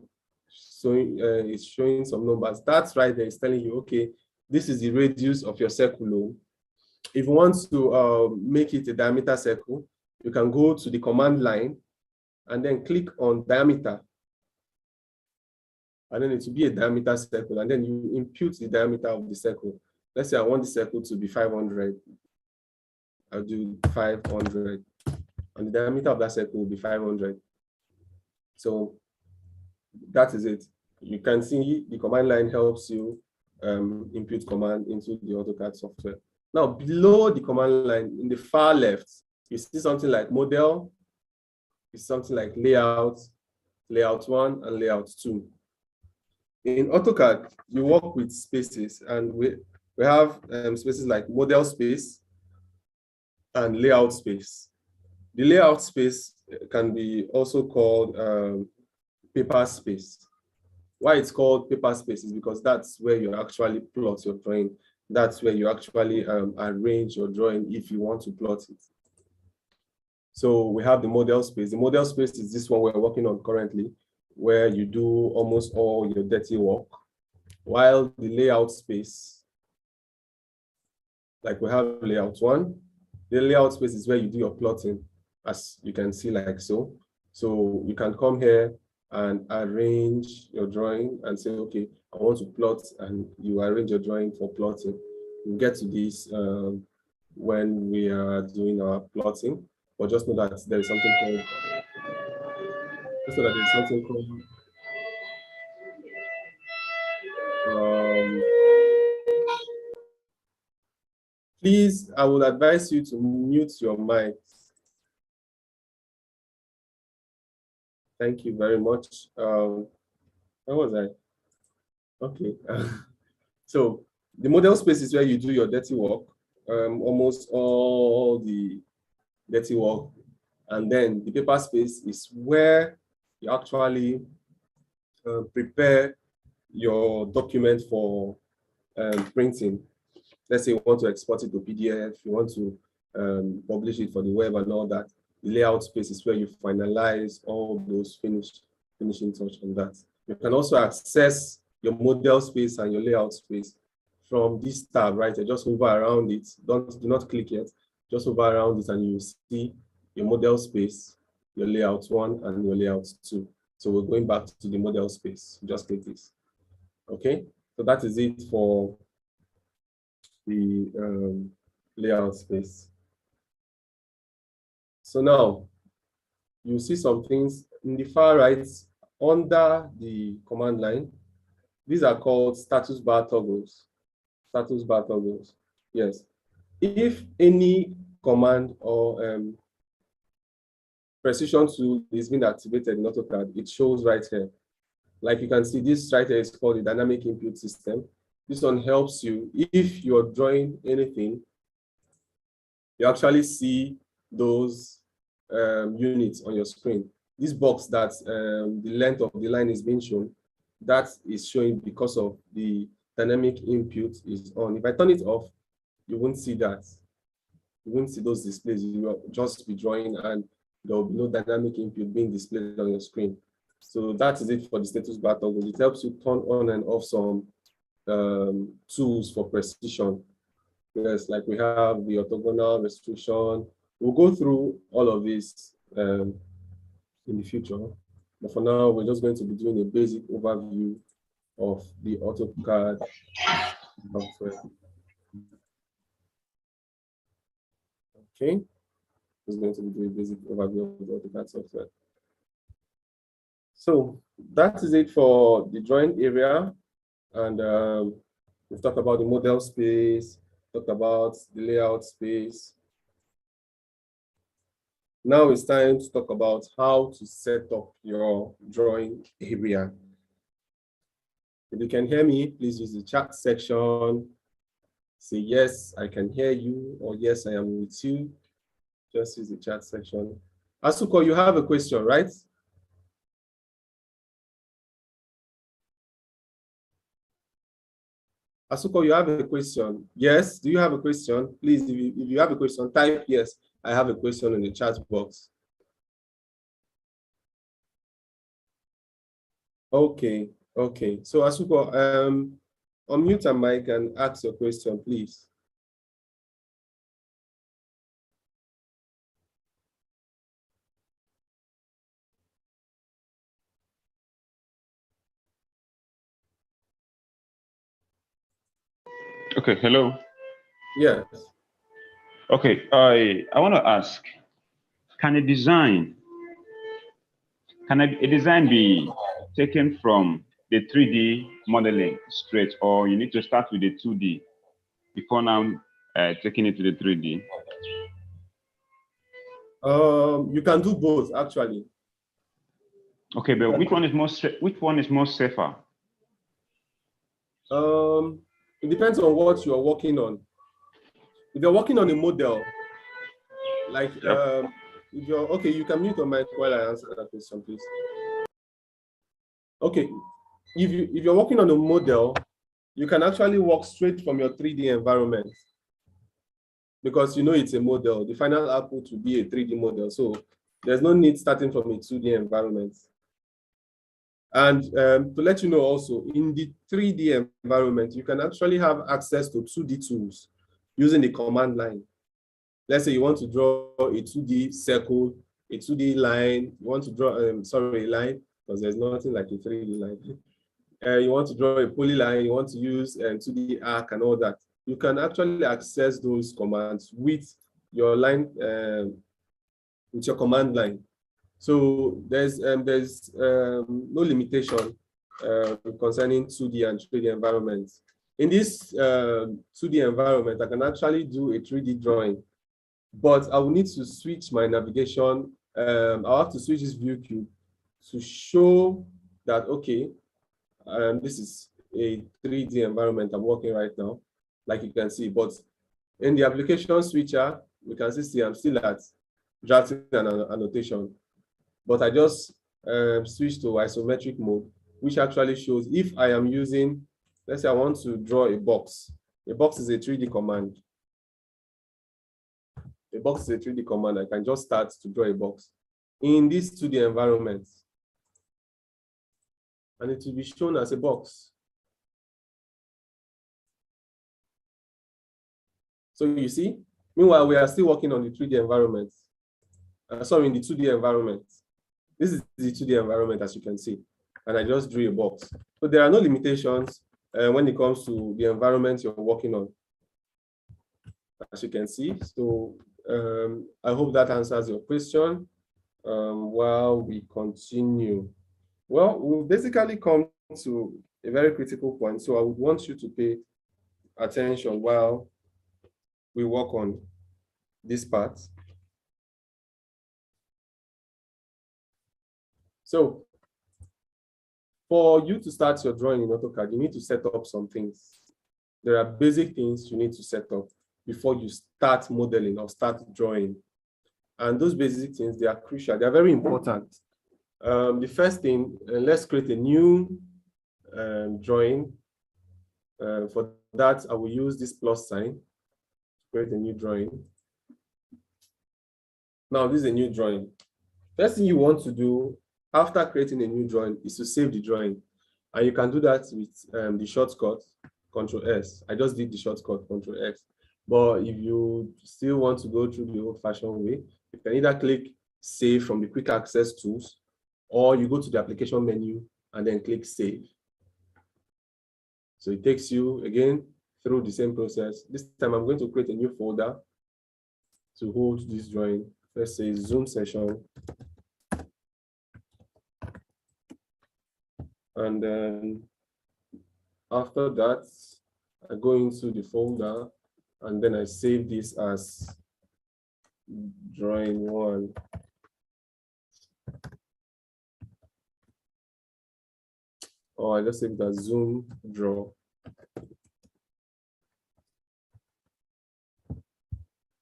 So it's showing some numbers. That's right there. It's telling you, okay, this is the radius of your circle. If you want to make it a diameter circle, you can go to the command line and then click on diameter. And then it will be a diameter circle. And then you impute the diameter of the circle. Let's say I want the circle to be 500. I'll do 500. And the diameter of that circle will be 500. So that is it. You can see the command line helps you input command into the AutoCAD software. Now, below the command line, in the far left, you see something like model, it's something like layout, layout 1, and layout 2. In AutoCAD, you work with spaces, and we have spaces like model space and layout space. The layout space can be also called paper space. Why it's called paper space is because that's where you actually plot your drawing. That's where you actually arrange your drawing if you want to plot it. So we have the model space. The model space is this one we're working on currently, where you do almost all your dirty work, while the layout space, like we have layout 1, the layout space is where you do your plotting, as you can see like so. So you can come here and arrange your drawing and say, okay, I want to plot, and you arrange your drawing for plotting. We'll get to this when we are doing our plotting, but just know that there is something called, please, I would advise you to mute your mic. Thank you very much. Where was I? Okay. So the model space is where you do your dirty work, almost all the dirty work. And then the paper space is where you actually prepare your document for printing. Let's say you want to export it to PDF, you want to publish it for the web and all that. The layout space is where you finalize all those finishing touch on that. You can also access your model space and your layout space from this tab right here. Just hover around it. Do not click yet. Just hover around it and you see your model space, your layout 1, and your layout 2. So we're going back to the model space. Just click this. Okay, so that is it for the layout space. So now you see some things in the far right under the command line. These are called status bar toggles. Status bar toggles. Yes. If any command or precision tool is being activated in AutoCAD, it shows right here. Like you can see, this right here is called the dynamic input system. This one helps you if you're drawing anything, you actually see those units on your screen. This box that the length of the line is being shown, that is showing because of the dynamic input is on. If I turn it off, you won't see that. You won't see those displays. You will just be drawing and there will be no dynamic input being displayed on your screen. So that is it for the status bar toggle. It helps you turn on and off some tools for precision. Yes, like we have the orthogonal restriction. We'll go through all of this in the future. But for now, we're just going to be doing a basic overview of the AutoCAD software. Okay, just going to be doing a basic overview of the AutoCAD software. So that is it for the drawing area. And we've talked about the model space, talked about the layout space. Now it's time to talk about how to set up your drawing area. If you can hear me, please use the chat section. Say yes, I can hear you, or yes, I am with you. Just use the chat section. Asuko, you have a question, right? Asuko, you have a question. Yes, do you have a question? Please, if you have a question, type yes. I have a question in the chat box. Okay, okay. So Asuko, unmute your mic and ask your question, please. Okay, hello. Yes. Okay, I want to ask, can a design be taken from the 3D modeling straight, or you need to start with the 2D before now taking it to the 3D? You can do both, actually. Okay, but which one is more safer? It depends on what you are working on. If you're working on a model, like if you're okay, you can mute your mic while I answer that question, please. Okay, if you're working on a model, you can actually work straight from your 3D environment because you know it's a model. The final output will be a 3D model, so there's no need starting from a 2D environment. And to let you know also, in the 3D environment, you can actually have access to 2D tools using the command line. Let's say you want to draw a 2D circle, a 2D line, you want to draw, a line, because there's nothing like a 3D line. You want to draw a polyline, you want to use 2D arc and all that. You can actually access those commands with your line, with your command line. So there's no limitation concerning 2D and 3D environments. In this 2D environment, I can actually do a 3D drawing, but I will need to switch my navigation. I'll have to switch this view cube to show that, okay, this is a 3D environment I'm working right now, like you can see. But in the application switcher, we can see I'm still at drafting an annotation. But I just switched to isometric mode, which actually shows if I am using, let's say I want to draw a box. A box is a 3D command. A box is a 3D command. I can just start to draw a box in this 2D environment. And it will be shown as a box. So you see, meanwhile, we are still working on the 3D environment. Sorry, in the 2D environment. This is the 2D environment, as you can see, and I just drew a box. So there are no limitations when it comes to the environment you're working on, as you can see. So I hope that answers your question. While we continue, well, we've basically come to a very critical point. So I would want you to pay attention while we work on this part. So for you to start your drawing in AutoCAD, you need to set up some things. There are basic things you need to set up before you start modeling or start drawing. And those basic things, they are crucial. They are very important. The first thing, let's create a new drawing. For that, I will use this plus sign, create a new drawing. Now, this is a new drawing. First thing you want to do after creating a new drawing is to save the drawing. And you can do that with the shortcut, Ctrl S. I just did the shortcut, Ctrl X. But if you still want to go through the old-fashioned way, you can either click Save from the Quick Access tools, or you go to the application menu and then click Save. So it takes you again through the same process. This time I'm going to create a new folder to hold this drawing. Let's say Zoom session. And then after that, I go into the folder and then I save this as drawing 1. Or I just save it as Zoom draw.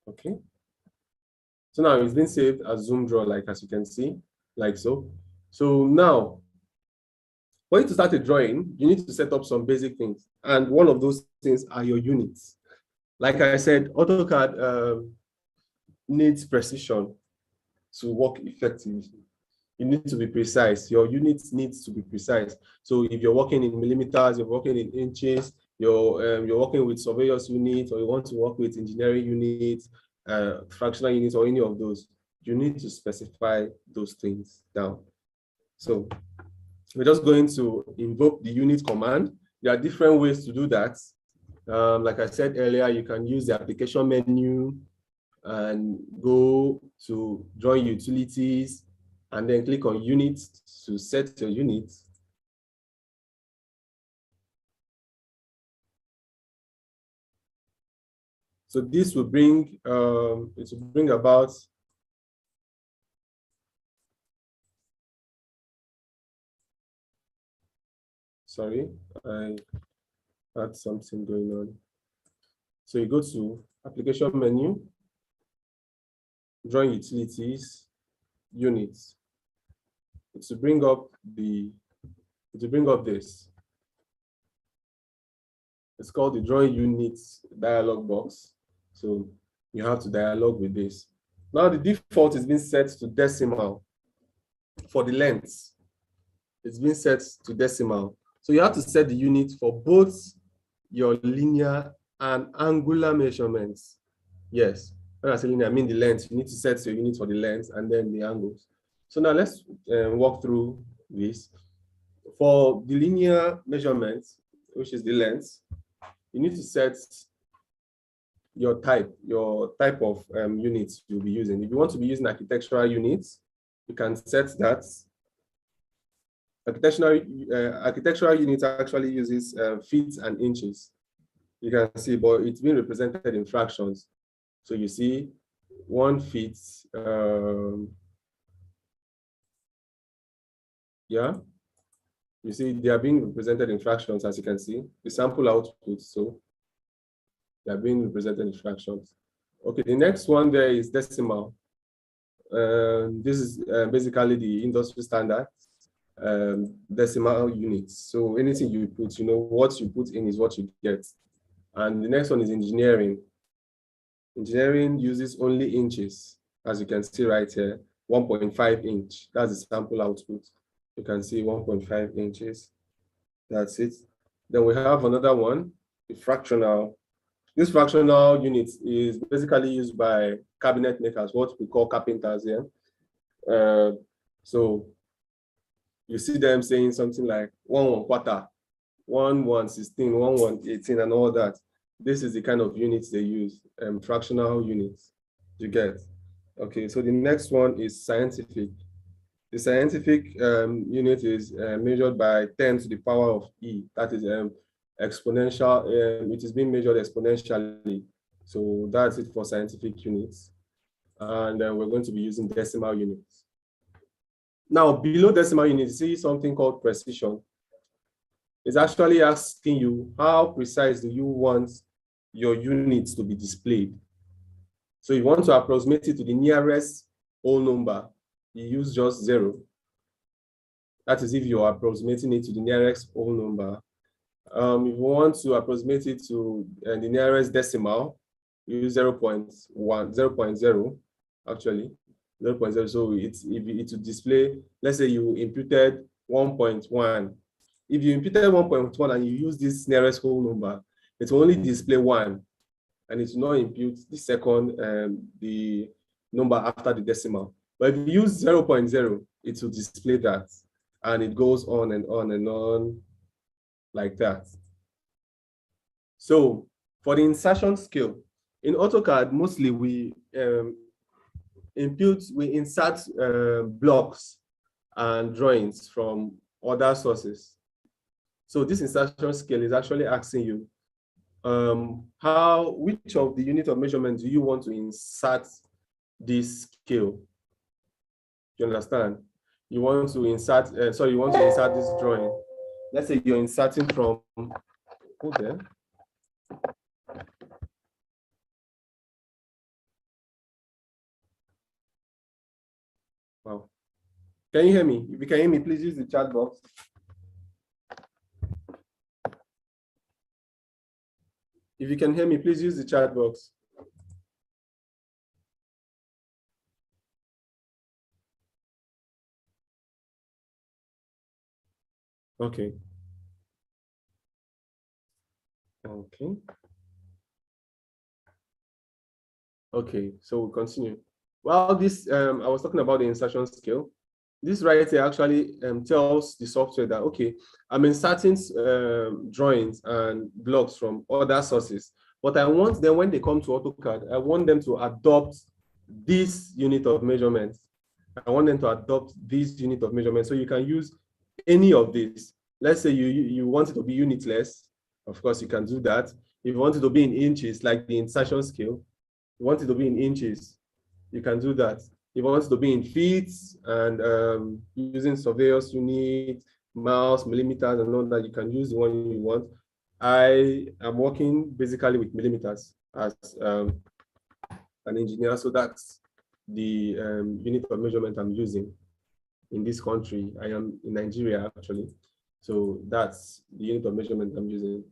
Okay. So now it's been saved as Zoom draw, like as you can see, like so. So now, for you to start a drawing, you need to set up some basic things. And one of those things are your units. Like I said, AutoCAD needs precision to work effectively. You need to be precise. Your units needs to be precise. So if you're working in millimeters, you're working in inches, you're working with surveyor's units, or you want to work with engineering units, fractional units, or any of those, you need to specify those things down. So we're just going to invoke the unit command. There are different ways to do that. Like I said earlier, you can use the application menu and go to drawing utilities and then click on units to set your units. So this will bring, it will bring about sorry, I had something going on. So you go to application menu, drawing utilities, units. It will bring up this. It's called the drawing units dialog box. So you have to dialogue with this. Now the default is being set to decimal for the length. It's been set to decimal. So you have to set the unit for both your linear and angular measurements. Yes, when I say linear, I mean the length. You need to set your unit for the length and then the angles. So now let's walk through this. For the linear measurements, which is the length, you need to set your type of units you'll be using. If you want to be using architectural units, you can set that. Architectural unit actually uses feet and inches. You can see, but it's been represented in fractions. So you see 1 feet, yeah. You see they are being represented in fractions, as you can see. The sample output, so they are being represented in fractions. Okay, the next one there is decimal. This is basically the industry standard decimal units. So anything you put, what you put in is what you get. And the next one is engineering. Engineering uses only inches, as you can see right here, 1.5 inch. That's the sample output. You can see 1.5 inches. That's it. Then we have another one, the fractional. This fractional unit is basically used by cabinet makers, what we call carpenters here. So you see them saying something like 1/1/4, 1/116, 1/118, and all that. This is the kind of units they use, fractional units, you get. Okay, so the next one is scientific. The scientific unit is measured by 10 to the power of E. That is exponential. It is being measured exponentially. So that's it for scientific units. And we're going to be using decimal units. Now, below decimal unit, you see something called precision. It's actually asking you how precise do you want your units to be displayed. So you want to approximate it to the nearest whole number, you use just 0. That is if you're approximating it to the nearest whole number. If you want to approximate it to the nearest decimal, you use 0.0 actually, 0.0. So it will display, let's say you imputed 1.1. If you imputed 1.1 and you use this nearest whole number, it will only display 1, and it will not impute the second, the number after the decimal. But if you use 0.0, it will display that, and it goes on and on and on like that. So for the insertion scale, in AutoCAD, mostly we insert blocks and drawings from other sources. So this insertion scale is actually asking you which of the unit of measurement do you want to insert this scale? You understand? You want to insert, you want to insert this drawing. Let's say you're inserting from, hold there. Wow. Can you hear me? If you can hear me, please use the chat box. If you can hear me, please use the chat box. Okay. Okay. Okay, so we'll continue. Well, this, I was talking about the insertion scale. This right here actually tells the software that, okay, I'm inserting drawings and blocks from other sources, but I want them, when they come to AutoCAD, I want them to adopt this unit of measurement. I want them to adopt this unit of measurement. So you can use any of these. Let's say you want it to be unitless. Of course, you can do that. If you want it to be in inches, like the insertion scale, you want it to be in inches, you can do that. If you want it to be in feet and using surveyor's unit, miles, millimeters, and all that, you can use the one you want. I am working basically with millimeters as an engineer, so that's the unit of measurement I'm using in this country. I am in Nigeria, actually. So that's the unit of measurement I'm using.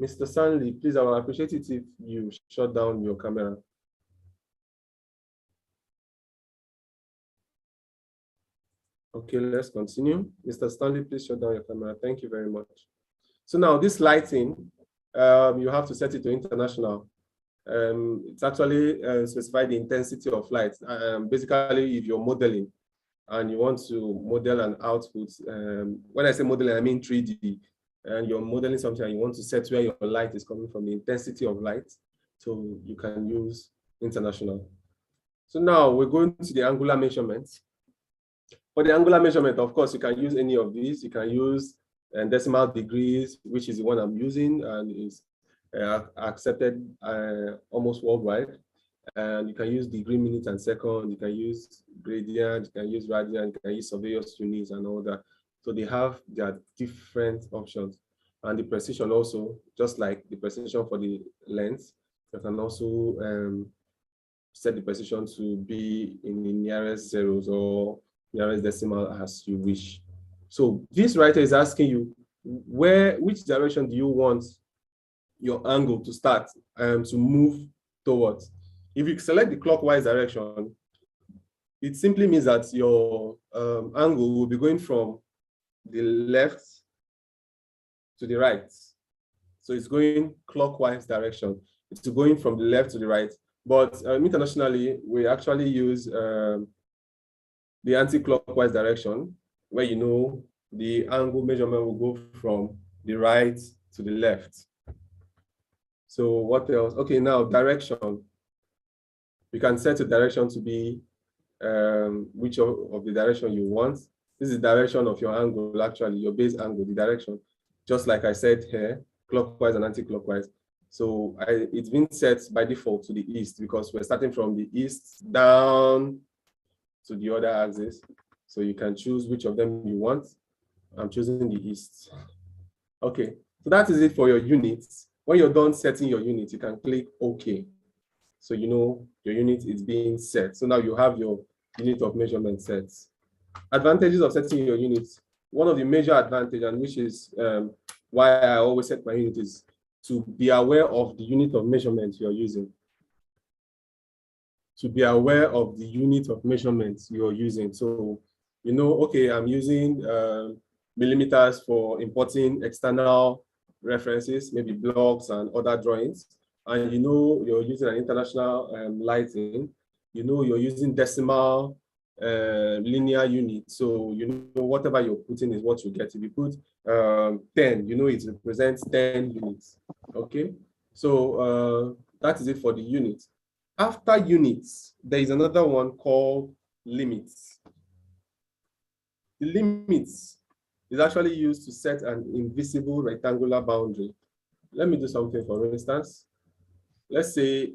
Mr. Stanley, please, I will appreciate it if you shut down your camera. Okay, let's continue. Mr. Stanley, please shut down your camera. Thank you very much. So now this lighting, you have to set it to international. It's actually specify the intensity of light. Basically, if you're modeling and you want to model an output, when I say modeling, I mean 3D, and you're modeling something and you want to set where your light is coming from, the intensity of light, so you can use international. So now we're going to the angular measurements. For the angular measurement, of course, you can use any of these. You can use decimal degrees, which is the one I'm using and is accepted almost worldwide. And you can use degree, minute, and second. You can use gradient, you can use radian, you can use surveyor's units and all that. So they have their different options. And the precision also, just like the precision for the length, you can also set the precision to be in the nearest zeros or nearest decimal as you wish. So this writer is asking you, which direction do you want your angle to start to move towards? If you select the clockwise direction, it simply means that your angle will be going from the left to the right. So it's going clockwise direction. It's going from the left to the right. But internationally, we actually use the anti-clockwise direction, where the angle measurement will go from the right to the left. So what else? Okay, now direction. You can set a direction to be which of the direction you want. This is the direction of your angle, actually, your base angle, the direction. Just like I said here, clockwise and anti-clockwise. So it's been set by default to the east because we're starting from the east down to the other axis. So you can choose which of them you want. I'm choosing the east. Okay, so that is it for your units. When you're done setting your unit, you can click OK. So you know your unit is being set. So now you have your unit of measurement set. Advantages of setting your unit. One of the major advantages, and which is why I always set my unit, is to be aware of the unit of measurement you're using. To be aware of the unit of measurement you're using. So you know, okay, I'm using millimeters for importing external references, maybe blocks and other drawings. And you know you're using an international lighting. You know you're using decimal linear unit. So you know whatever you're putting is what you get. If you put 10, you know it represents 10 units. Okay, so that is it for the unit. After units, there is another one called limits. The limits is actually used to set an invisible rectangular boundary. Let me do something, for instance. Let's say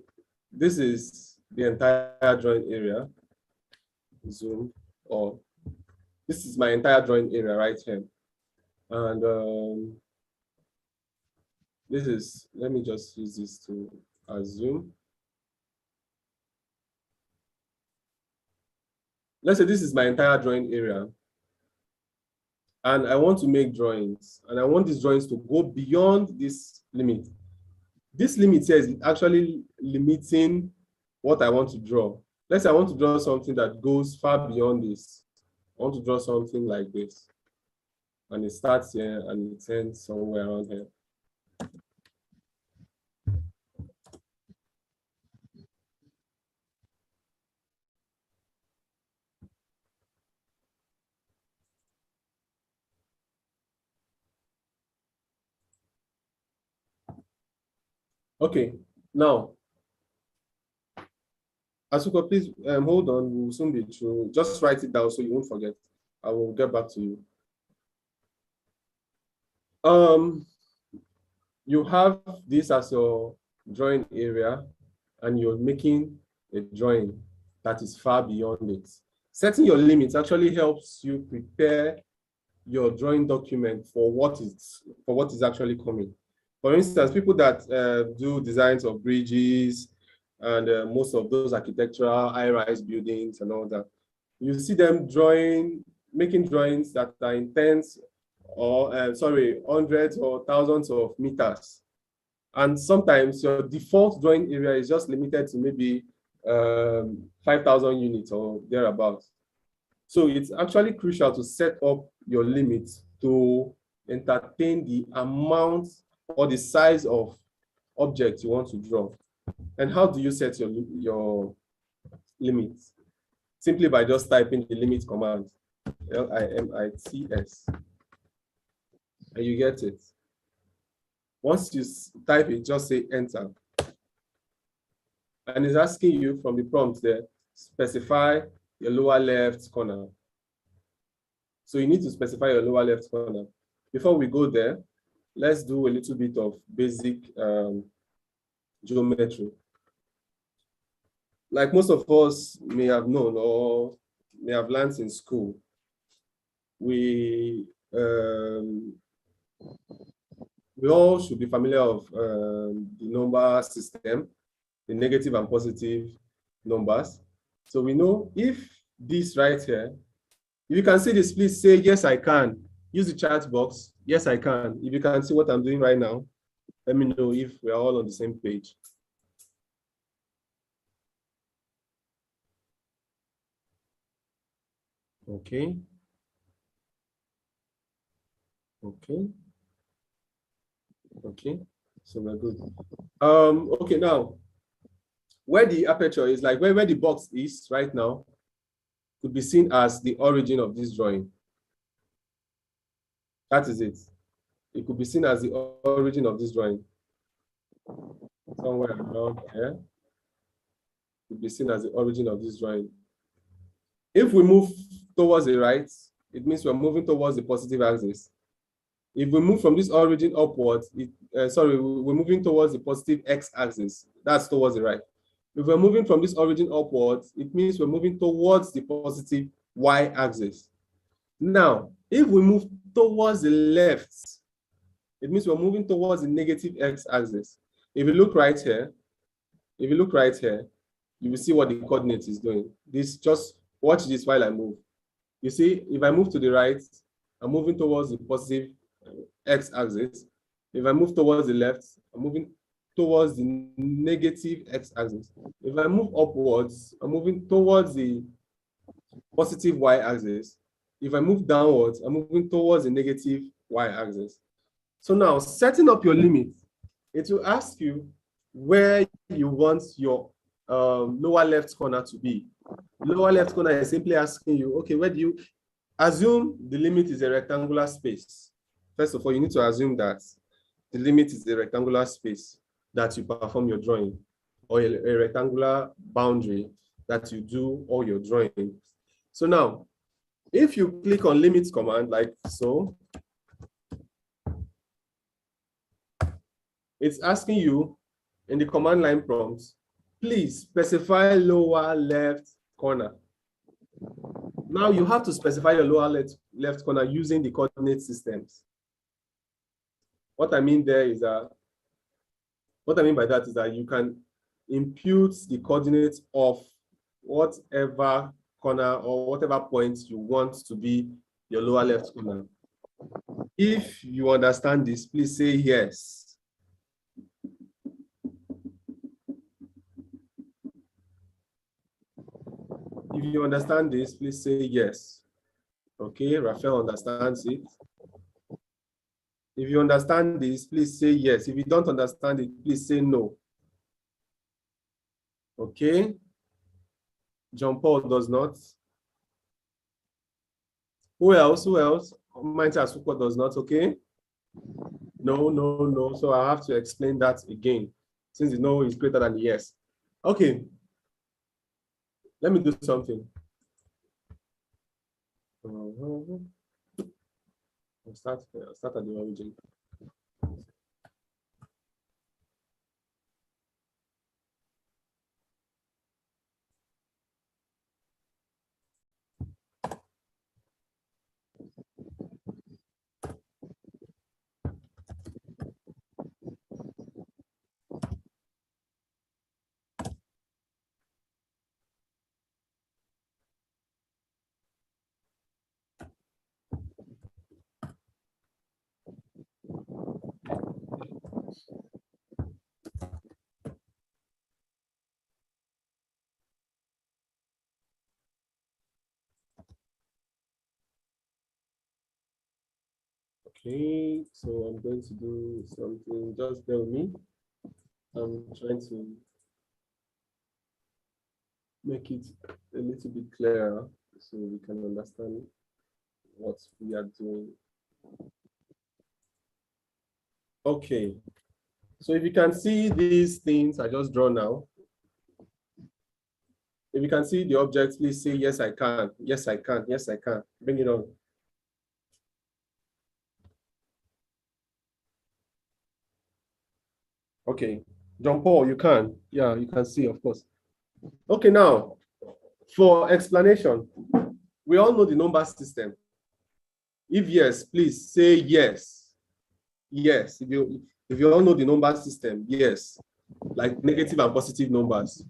this is the entire drawing area. Zoom, or this is my entire drawing area right here. And this is, let me just use this to zoom. Let's say this is my entire drawing area. And I want to make drawings, and I want these drawings to go beyond this limit. This limit here is actually limiting what I want to draw. Let's say I want to draw something that goes far beyond this. I want to draw something like this. And it starts here and it ends somewhere around here. Okay, now, Asuko, please hold on, we'll soon be through. Just write it down so you won't forget. I will get back to you. You have this as your drawing area, and you're making a drawing that is far beyond it. Setting your limits actually helps you prepare your drawing document for what is actually coming. For instance, people that do designs of bridges and most of those architectural high-rise buildings and all that, you see them making drawings that are in tens or hundreds or thousands of meters. And sometimes your default drawing area is just limited to maybe 5,000 units or thereabouts. So it's actually crucial to set up your limits to entertain the amount or the size of object you want to draw. And how do you set your limits? Simply by just typing the limit command, LIMITS, and you get it. Once you type it, just say enter. And it's asking you from the prompt there, specify your lower left corner. So you need to specify your lower left corner. Before we go there, let's do a little bit of basic geometry. Like most of us may have known or may have learned in school, we all should be familiar of the number system, the negative and positive numbers. So we know if this right here, if you can see this, please say, yes, I can. Use the chat box. Yes, I can. If you can see what I'm doing right now, let me know if we're all on the same page. Okay. Okay. Okay. So we're good. Okay, now, where the aperture is, like where the box is right now, could be seen as the origin of this drawing. That is it. It could be seen as the origin of this drawing. Somewhere around here. It could be seen as the origin of this drawing. If we move towards the right, it means we're moving towards the positive axis. If we move from this origin upwards, we're moving towards the positive x-axis. That's towards the right. If we're moving from this origin upwards, it means we're moving towards the positive y-axis. Now, if we move towards the left, it means we're moving towards the negative x-axis. If you look right here, you will see what the coordinate is doing. This, just watch this while I move. You see, if I move to the right, I'm moving towards the positive x-axis. If I move towards the left, I'm moving towards the negative x-axis. If I move upwards, I'm moving towards the positive y-axis. If I move downwards, I'm moving towards the negative y-axis. So now, setting up your limit, it will ask you where you want your lower left corner to be. Lower left corner is simply asking you, okay, where do you assume the limit is a rectangular space? First of all, you need to assume that the limit is a rectangular space that you perform your drawing, or a rectangular boundary that you do all your drawing. So now, if you click on limit command like so, it's asking you in the command line prompt, please specify lower left corner. Now you have to specify your lower left corner using the coordinate systems. What I mean there is that, what I mean by that is that you can impute the coordinates of whatever corner or whatever point you want to be your lower left corner. If you understand this, please say yes. If you understand this, please say yes. Okay, Raphael understands it. If you understand this, please say yes. If you don't understand it, please say no. Okay. John Paul does not. Who else? Who else? Mighty Asuko does not. Okay. No, no, no. So I have to explain that again, since the no is greater than the yes. Okay. Let me do something. I'll start at the origin. Okay, so I'm going to do something, just bear with me. I'm trying to make it a little bit clearer so we can understand what we are doing. Okay, so if you can see these things I just draw now, if you can see the objects, please say, yes, I can, yes, I can, yes, I can. Bring it on. Okay, John Paul, you can. Yeah, you can see, of course. Okay, now, for explanation, we all know the number system. If yes, please say yes. Yes, if you all know the number system, yes. Like negative and positive numbers.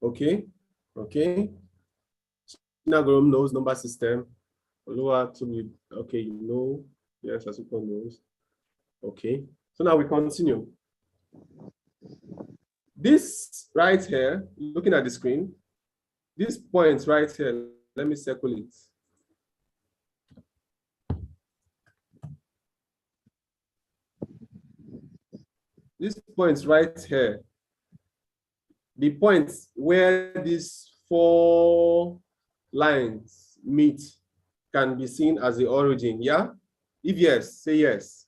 Okay, okay. Nagrom knows number system. Okay, you know. Yes, Asuko knows. Okay, so now we continue. This right here, looking at the screen, this point right here, let me circle it. This point right here, the point where these 4 lines meet can be seen as the origin, yeah? If yes, say yes.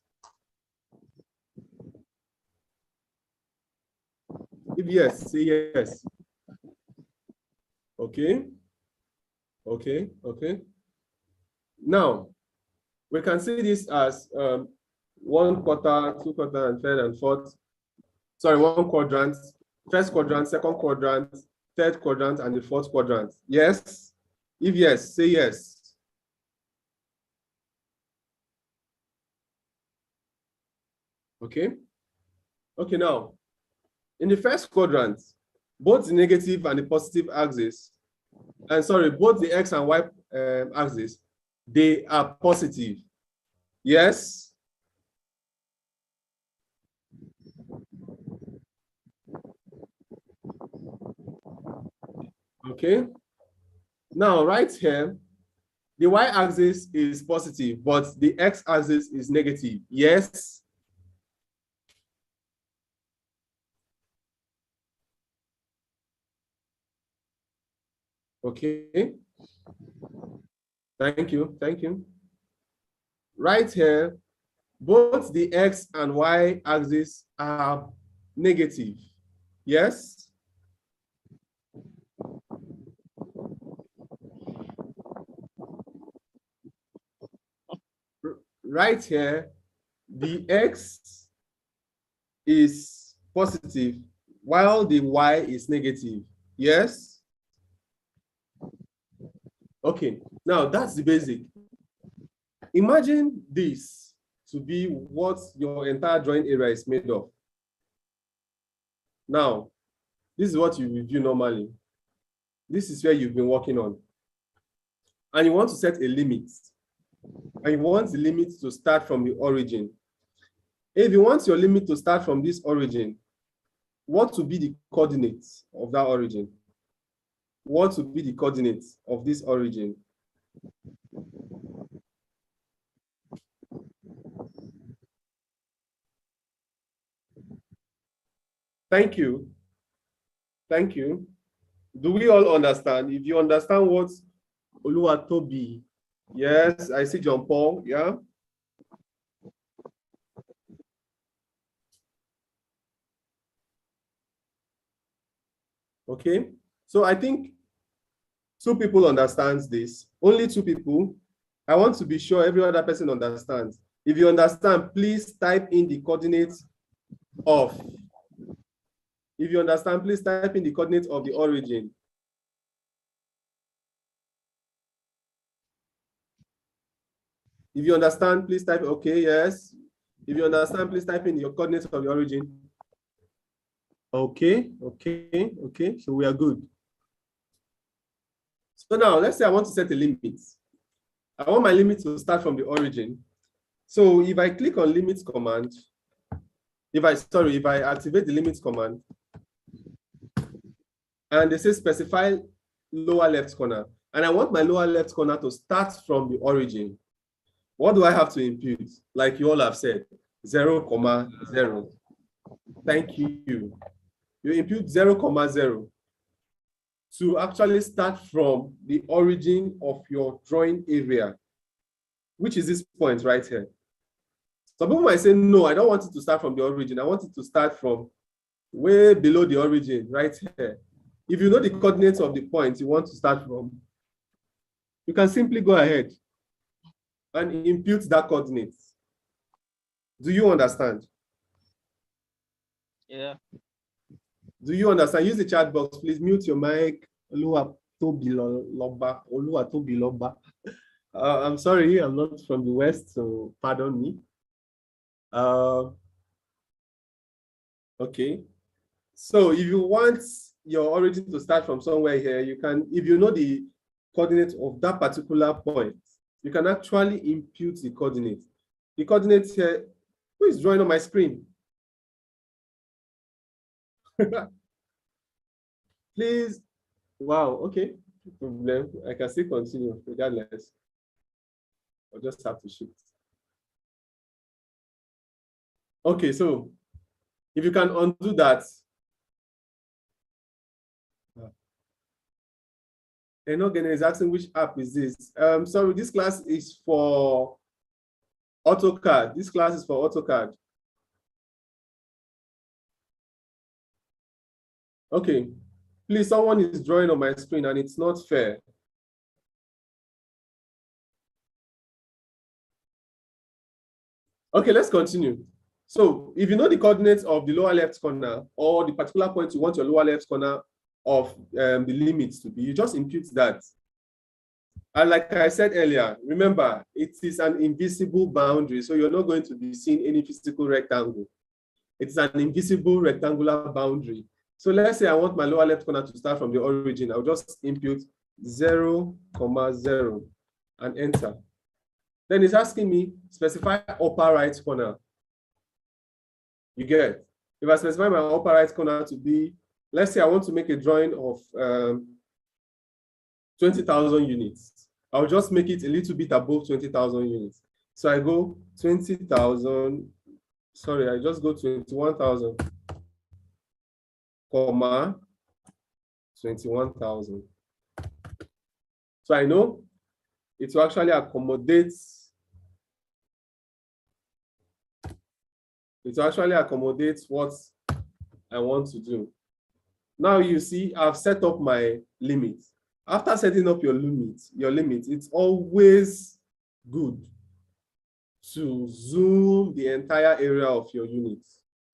If yes, say yes. Okay, okay, okay. Now, we can see this as 1 quarter, 2 quarter, and third and fourth. Sorry, 1 quadrant, First quadrant, second quadrant, third quadrant, and the fourth quadrant. Yes? If yes, say yes. Okay? Okay, now, in the first quadrant, both the negative and the positive axis, and sorry, both the X and Y axis, they are positive. Yes? Okay. Now, right here, the Y-axis is positive, but the X-axis is negative. Yes? Okay. Thank you. Thank you. Right here, both the X and Y axis are negative. Yes? Right here, the X is positive while the Y is negative. Yes? Okay, now that's the basic. Imagine this to be what your entire drawing area is made of. Now, this is what you review normally. This is where you've been working on. And you want to set a limit. And you want the limit to start from the origin. If you want your limit to start from this origin, what will be the coordinates of that origin? What will be the coordinates of this origin? Thank you. Thank you. Do we all understand? If you understand what Oluwatobi, yes, I see John Paul, yeah. Okay, so I think 2 people understands this, only 2 people. I want to be sure every other person understands. If you understand, please type in the coordinates of. If you understand, please type in the coordinates of the origin. If you understand, please type, okay, yes. If you understand, please type in your coordinates of the origin. Okay, okay, okay, so we are good. So now, let's say I want to set a limit. I want my limit to start from the origin. So if I click on limits command, if I activate the limits command, and they say specify lower left corner, and I want my lower left corner to start from the origin, what do I have to impute? Like you all have said, 0,0. Thank you. You impute 0,0 to actually start from the origin of your drawing area, which is this point right here. Some people might say, no, I don't want it to start from the origin. I want it to start from way below the origin, right here. If you know the coordinates of the point you want to start from, you can simply go ahead and impute that coordinate. Do you understand? Yeah. Do you understand? Use the chat box, please mute your mic. I'm sorry, I'm not from the West, so pardon me. Okay. So if you want your origin to start from somewhere here, you can, if you know the coordinates of that particular point, you can actually impute the coordinates. The coordinates here, who is drawing on my screen? Please. Wow, okay. No problem. I can still continue regardless. I'll just have to shift. Okay, so if you can undo that. Enogen is asking which app is this? Sorry, this class is for AutoCAD. This class is for AutoCAD. Okay, please, someone is drawing on my screen and it's not fair. Okay, let's continue. So if you know the coordinates of the lower left corner or the particular point you want your lower left corner of the limits to be, you just impute that. And like I said earlier, remember, it is an invisible boundary, so you're not going to be seeing any physical rectangle. It's an invisible rectangular boundary. So let's say I want my lower left corner to start from the origin. I'll just input 0, 0, and enter. Then it's asking me specify upper right corner. You get it? If I specify my upper right corner to be, let's say I want to make a drawing of 20,000 units. I'll just make it a little bit above 20,000 units. So I go 20,000, sorry, I just go 21,000, comma, 21,000. So I know it will actually accommodate, what I want to do. Now you see, I've set up my limit. After setting up your limit, it's always good to zoom the entire area of your unit.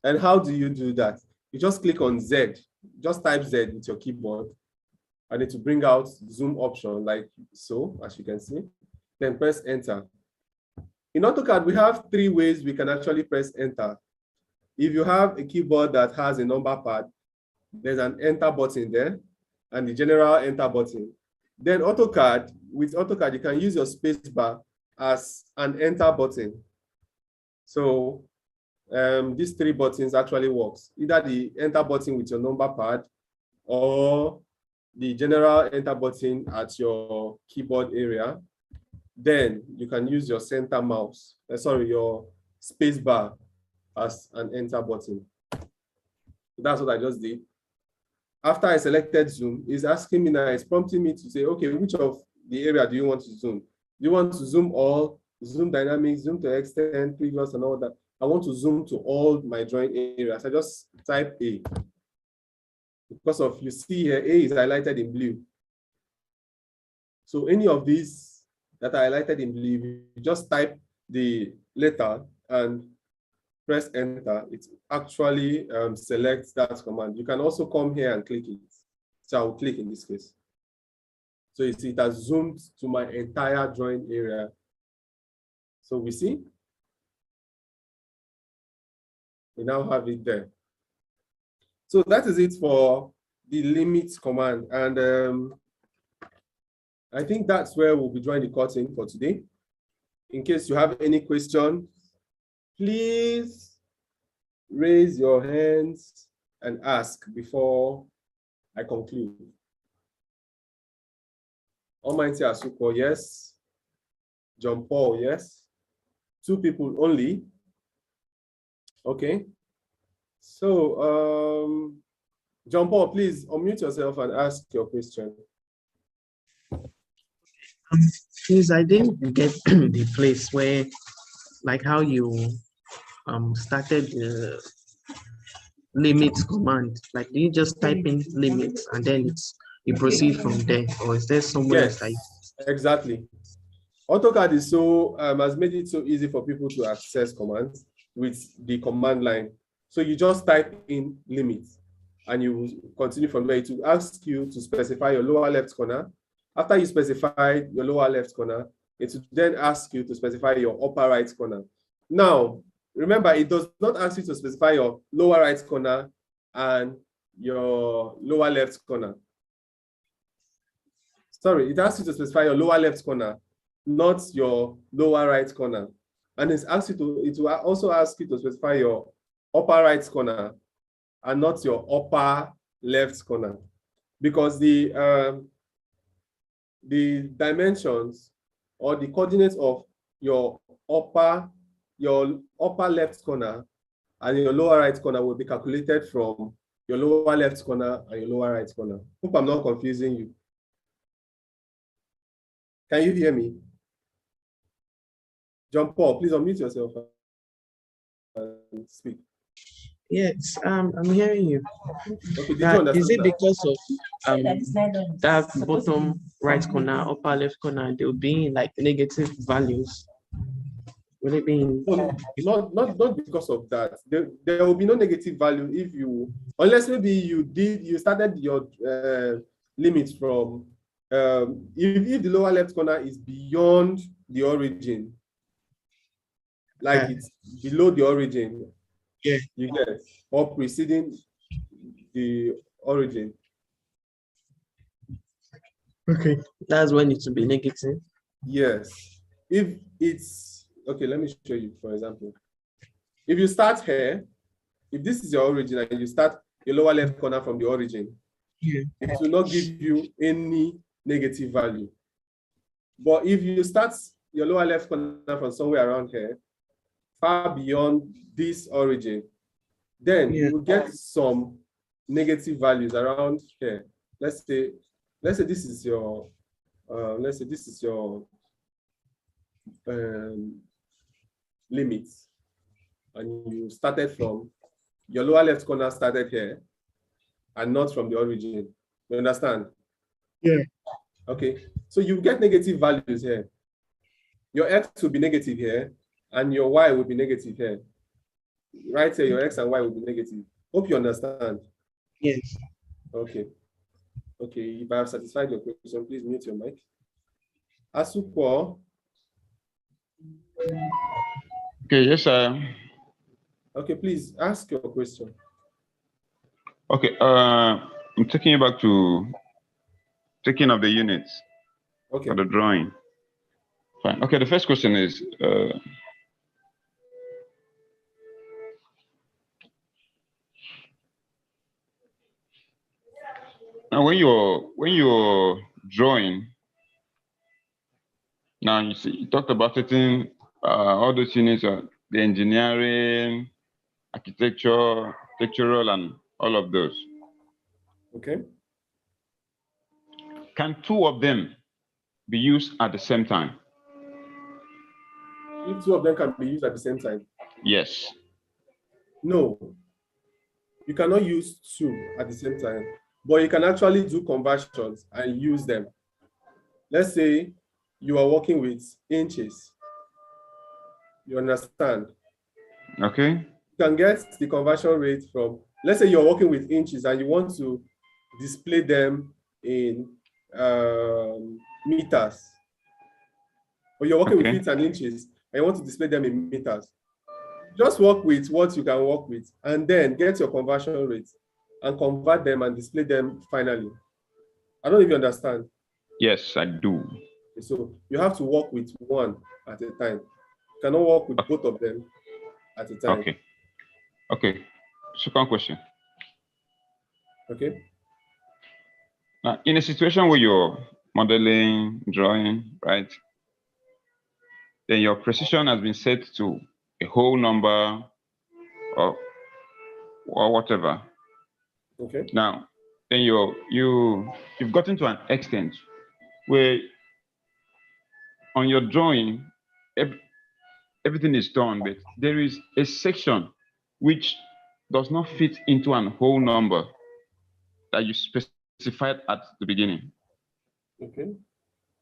And how do you do that? You just click on Z, just type Z with your keyboard, and it will bring out zoom option like so, as you can see. Then press enter. In AutoCAD, we have 3 ways we can actually press enter. If you have a keyboard that has a number pad, there's an enter button there and the general enter button. Then with AutoCAD, you can use your space bar as an enter button. So these 3 buttons actually works. Either the enter button with your number pad or the general enter button at your keyboard area. Then you can use your center mouse, your space bar as an enter button. That's what I just did. After I selected zoom, it's asking me now, it's prompting me to say, okay, which of the area do you want to zoom? Do you want to zoom all, zoom dynamic, zoom to extend, previous and all that? I want to zoom to all my drawing areas. I just type A. Because of, you see here, A is highlighted in blue. So any of these that are highlighted in blue, you just type the letter and press enter. It actually selects that command. You can also come here and click it. So I'll click in this case. So you see it has zoomed to my entire drawing area. So we see, we now have it there. So that is it for the limit command. And I think that's where we'll be drawing the curtain for today. In case you have any question, please raise your hands and ask before I conclude. Almighty Asuko, yes. John Paul, yes. 2 people only. Okay. So, John Paul, please unmute yourself and ask your question. Please, I didn't get the place where, like how you started the limits command. Like, do you just type in limits and then you proceed from there, or is there somewhere else? Exactly. AutoCAD is has made it so easy for people to access commands with the command line. So you just type in limits and you continue from there. It will ask you to specify your lower left corner. After you specify your lower left corner, it will then ask you to specify your upper right corner. Now, remember, it does not ask you to specify your lower right corner and your lower left corner. Sorry, it asks you to specify your lower left corner, not your lower right corner. And it will also ask you to specify your upper right corner and not your upper left corner. Because the dimensions or the coordinates of your upper left corner and your lower right corner will be calculated from your lower left corner and your lower right corner. Hope I'm not confusing you. Can you hear me? John Paul, please unmute yourself and speak. Yes, I'm hearing you. Okay, is it because of that bottom right corner, upper left corner, they'll be like negative values Will it be in? Not because of that. There will be no negative value if you, unless maybe you started your limit from if the lower left corner is beyond the origin, like it's below the origin, Yeah. you get, or preceding the origin. Okay, that's when it will be negative. Yes. If it's okay, let me show you, for example. If you start here, if this is your origin and you start your lower left corner from the origin, Yeah. it will not give you any negative value. But if you start your lower left corner from somewhere around here, far beyond this origin, then you will get some negative values around here. Let's say this is your limit, and you started from your lower left corner started here and not from the origin. You understand? Yeah. Okay, so you get negative values here. Your x will be negative here, and your y will be negative here. Right here, your x and y will be negative. Hope you understand. Yes. Okay. Okay, if I have satisfied your question, please mute your mic. Asupo. Okay, yes, sir. Okay, please ask your question. Okay, I'm taking you back to taking of the units. Okay. For the drawing. Fine. Okay, the first question is now when you're drawing, now you see you talked about setting all those units, the engineering, architectural, and all of those. Okay. Can two of them be used at the same time? If two of them can be used at the same time? Yes. No. You cannot use two at the same time, but you can actually do conversions and use them. Let's say you are working with inches. You understand? Okay. You can get the conversion rate from, let's say you're working with inches and you want to display them in meters. Or you're working with feet and inches and you want to display them in meters. Just work with what you can work with and then get your conversion rate and convert them and display them finally. I don't know if you understand. Yes, I do. So you have to work with one at a time. You cannot work with both of them at a time. Okay. Okay. Second question. Okay. Now, in a situation where you're modeling, drawing, right? Then your precision has been set to a whole number or whatever. Okay. Now, then you've gotten to an extent where on your drawing, everything is done, but there is a section which does not fit into an whole number that you specified at the beginning. Okay.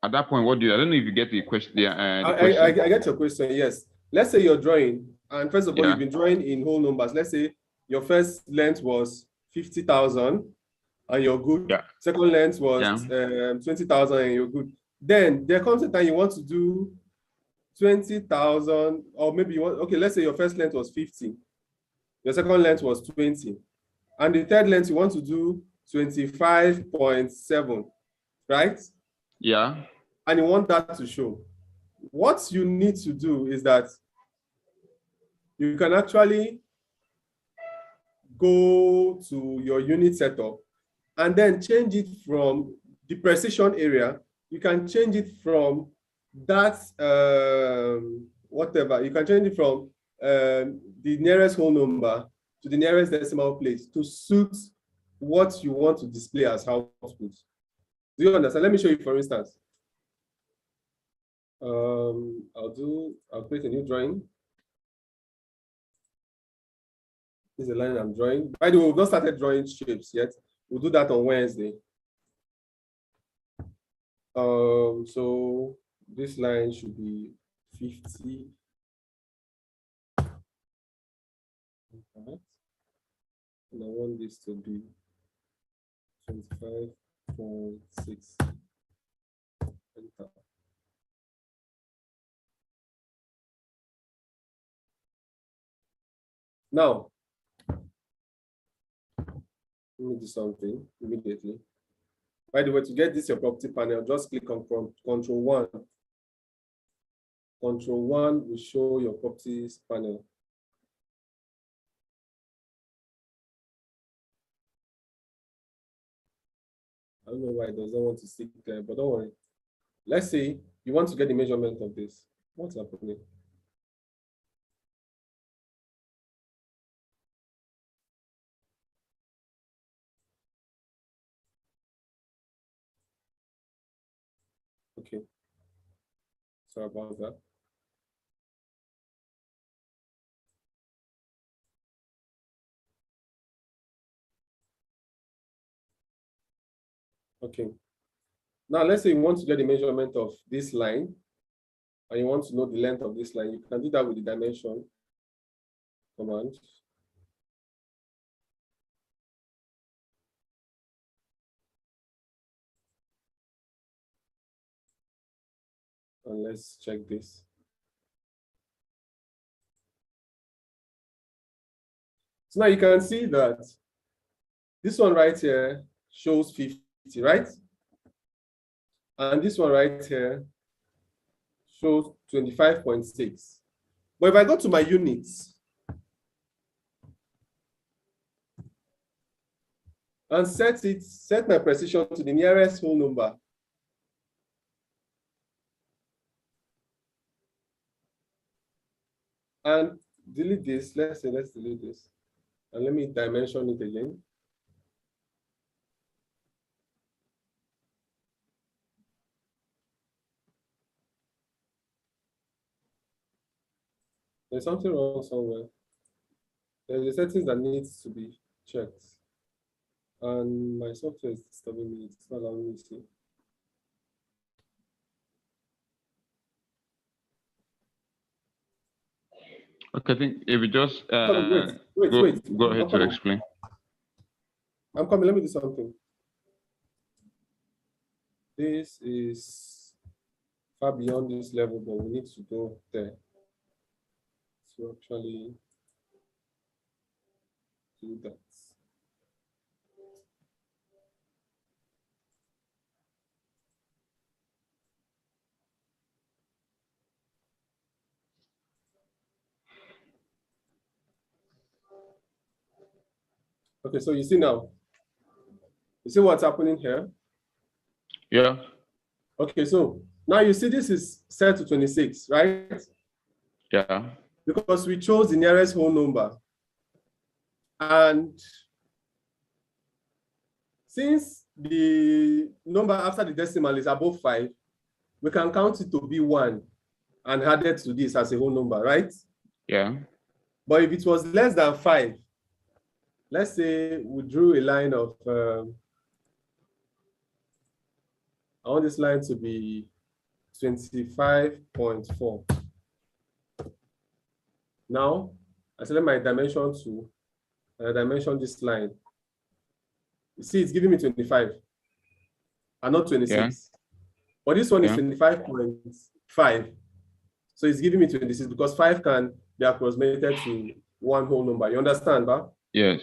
At that point, what do you? I don't know if you get the question. I get your question. Yes. Let's say you're drawing, and first of all, you've been drawing in whole numbers. Let's say your first length was 50,000, and you're good. Yeah. Second length was 20,000, and you're good. Then there comes a time you want to do 20,000, or maybe you want. Okay, let's say your first length was 50, your second length was 20, and the third length you want to do 25.7, right? Yeah. And you want that to show. What you need to do is that you can actually go to your unit setup and then change it from the precision area. You can change it from that, whatever. You can change it from the nearest whole number to the nearest decimal place to suit what you want to display as output. Do you understand? Let me show you, for instance. I'll create a new drawing. This is a line I'm drawing. By the way, we've not started drawing shapes yet. We'll do that on Wednesday. So this line should be 50. right? And I want this to be 25.6. Enter. Now, let me do something immediately. By the way, to get this your property panel, just click on Control 1. Control 1 will show your properties panel. I don't know why it doesn't want to stick there, but don't worry. Let's say you want to get the measurement of this. What's happening? Okay. Sorry about that. Okay. Now let's say you want to get the measurement of this line, and you want to know the length of this line. You can do that with the dimension command. And let's check this. So now you can see that this one right here shows 50, right? And this one right here shows 25.6. But if I go to my units and set my precision to the nearest whole number, and delete this, let's delete this. And let me dimension it again. There's something wrong somewhere. There's a settings that needs to be checked. And my software is disturbing me. It's not allowing me to see. Okay, I think if you just wait. Go ahead to explain. I'm coming. Let me do something. This is far beyond this level, but we need to go there to actually do that. Okay, so you see now. You see what's happening here? Yeah. Okay, so now you see this is set to 26, right? Yeah. Because we chose the nearest whole number. And since the number after the decimal is above 5, we can count it to be 1 and add it to this as a whole number, right? Yeah. But if it was less than 5, let's say we drew a line of, I want this line to be 25.4. Now, I select my dimension 2, and I dimension this line. You see, it's giving me 25, and not 26. Yeah. But this one is 25.5. So it's giving me 26 because 5 can be approximated to one whole number. You understand, Ba? Yes.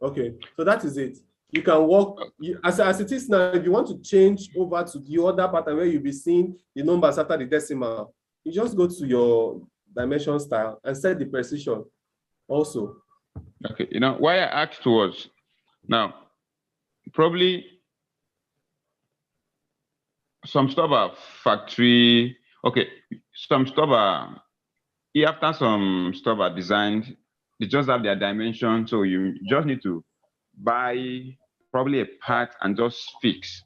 Okay, so that is it. You can work, as it is now, if you want to change over to the other pattern where you'll be seeing the numbers after the decimal, you just go to your dimension style and set the precision also. Okay, you know, why I asked was, now, probably some stuff are factory, okay, some stuff are, after some stuff are designed, they just have their dimension, so you just need to buy probably a part and just fix,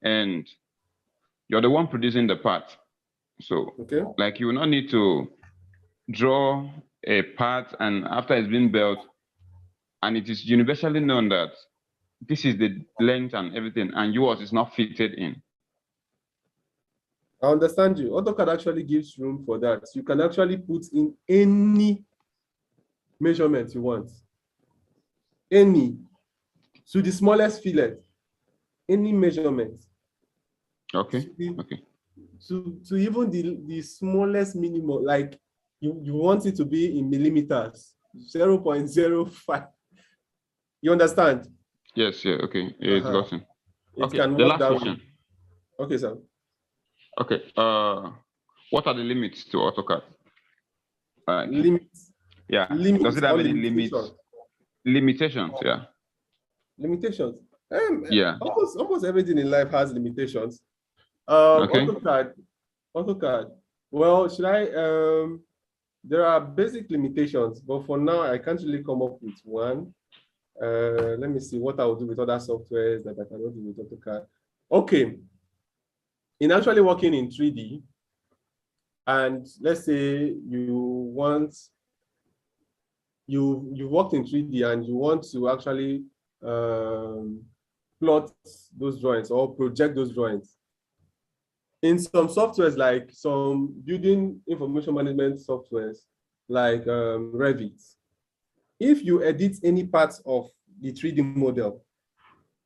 and you're the one producing the part. So, like, you will not need to draw a part, and after it's been built, and it is universally known that this is the length and everything, and yours is not fitted in. I understand you. AutoCAD actually gives room for that. You can actually put in any measurement you want. any, to the smallest fillet, any measurement. Okay. To, Okay. to even the smallest minimum, like you want it to be in millimeters, 0.05. You understand? Yes. Yeah. Okay. Yeah, it's gotten. It Okay. can The work last that question. way. Okay, sir. Okay. What are the limits to AutoCAD? Limits. Yeah. Does Limits it have or any limitations? limits? Limitations. Yeah. Limitations. Yeah. Almost everything in life has limitations. Okay. AutoCAD. Well, should I? There are basic limitations, but for now, I can't really come up with one. Let me see what I will do with other softwares that I cannot do with AutoCAD. Okay. In actually working in 3D, and let's say you worked in 3D and you want to actually plot those drawings or project those drawings. In some softwares, like some building information management softwares, like Revit, if you edit any part of the 3D model,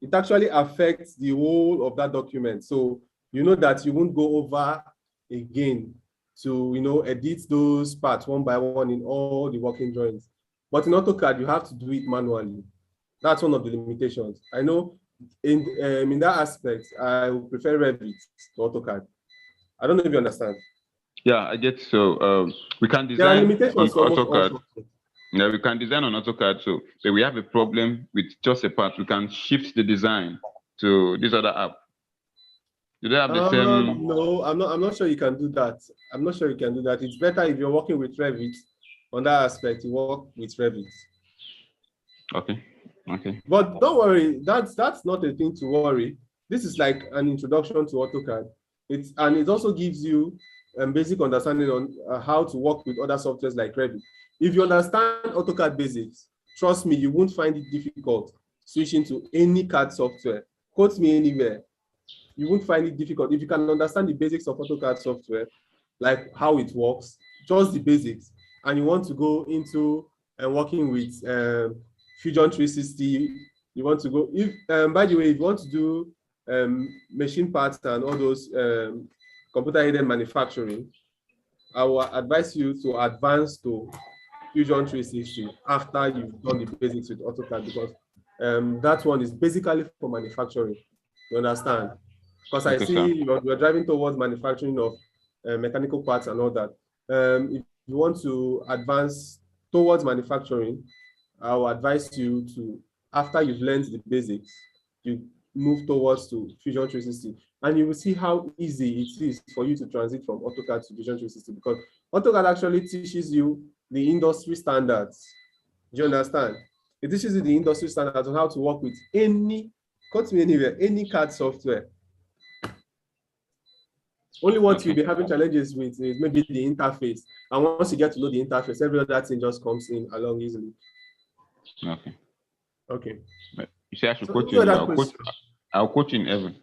it actually affects the whole of that document. So you know that you won't go over again to edit those parts one by one in all the working drawings. But in AutoCAD, you have to do it manually. That's one of the limitations. I know in that aspect, I would prefer Revit to AutoCAD. I don't know if you understand. Yeah, I get. So we can There are design on limitations to almost all AutoCAD. software. Yeah, we can design on AutoCAD. So if we have a problem with just a part, we can shift the design to this other app. Do they have the same? No, I'm not sure you can do that. I'm not sure you can do that. It's better if you're working with Revit on that aspect, you work with Revit. Okay. Okay. But don't worry, that's not a thing to worry. This is like an introduction to AutoCAD. It also gives you a basic understanding on how to work with other softwares like Revit. If you understand AutoCAD basics, trust me, you won't find it difficult switching to any CAD software. Quote me anywhere. You won't find it difficult. If you can understand the basics of AutoCAD software, like how it works, just the basics, and you want to go into working with Fusion 360, you want to go, if by the way, if you want to do machine parts and all those computer-aided manufacturing, I will advise you to advance to Fusion 360 after you've done the basics with AutoCAD, because that one is basically for manufacturing. You understand? Because I Okay, see you're driving towards manufacturing of mechanical parts and all that. If you want to advance towards manufacturing, I will advise you to, after you've learned the basics, you move towards to Fusion 360. And you will see how easy it is for you to transit from AutoCAD to Fusion 360, because AutoCAD actually teaches you the industry standards. Do you understand? It teaches you the industry standards on how to work with any CAD software. Only what you'll be having challenges with is maybe the interface. And once you get to know the interface, every other thing just comes in along easily. Okay. Okay. You say I should coach you. I'll coach in heaven.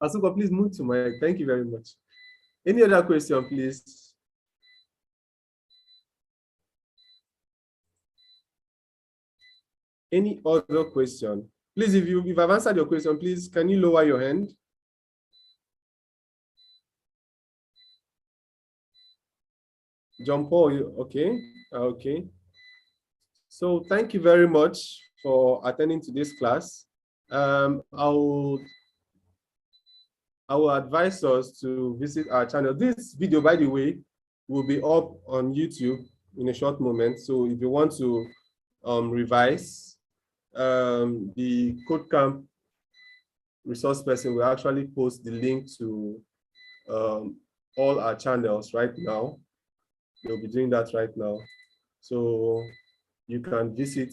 Asuka, please move to my. Thank you very much. Any other question, please? Any other question? Please, if I've answered your question, please, can you lower your hand? John Paul, okay. Okay. So thank you very much for attending to this class. I will advise us to visit our channel. This video, by the way, will be up on YouTube in a short moment. So if you want to revise, the KodeCamp resource person will actually post the link to all our channels right now. They'll be doing that right now. So you can visit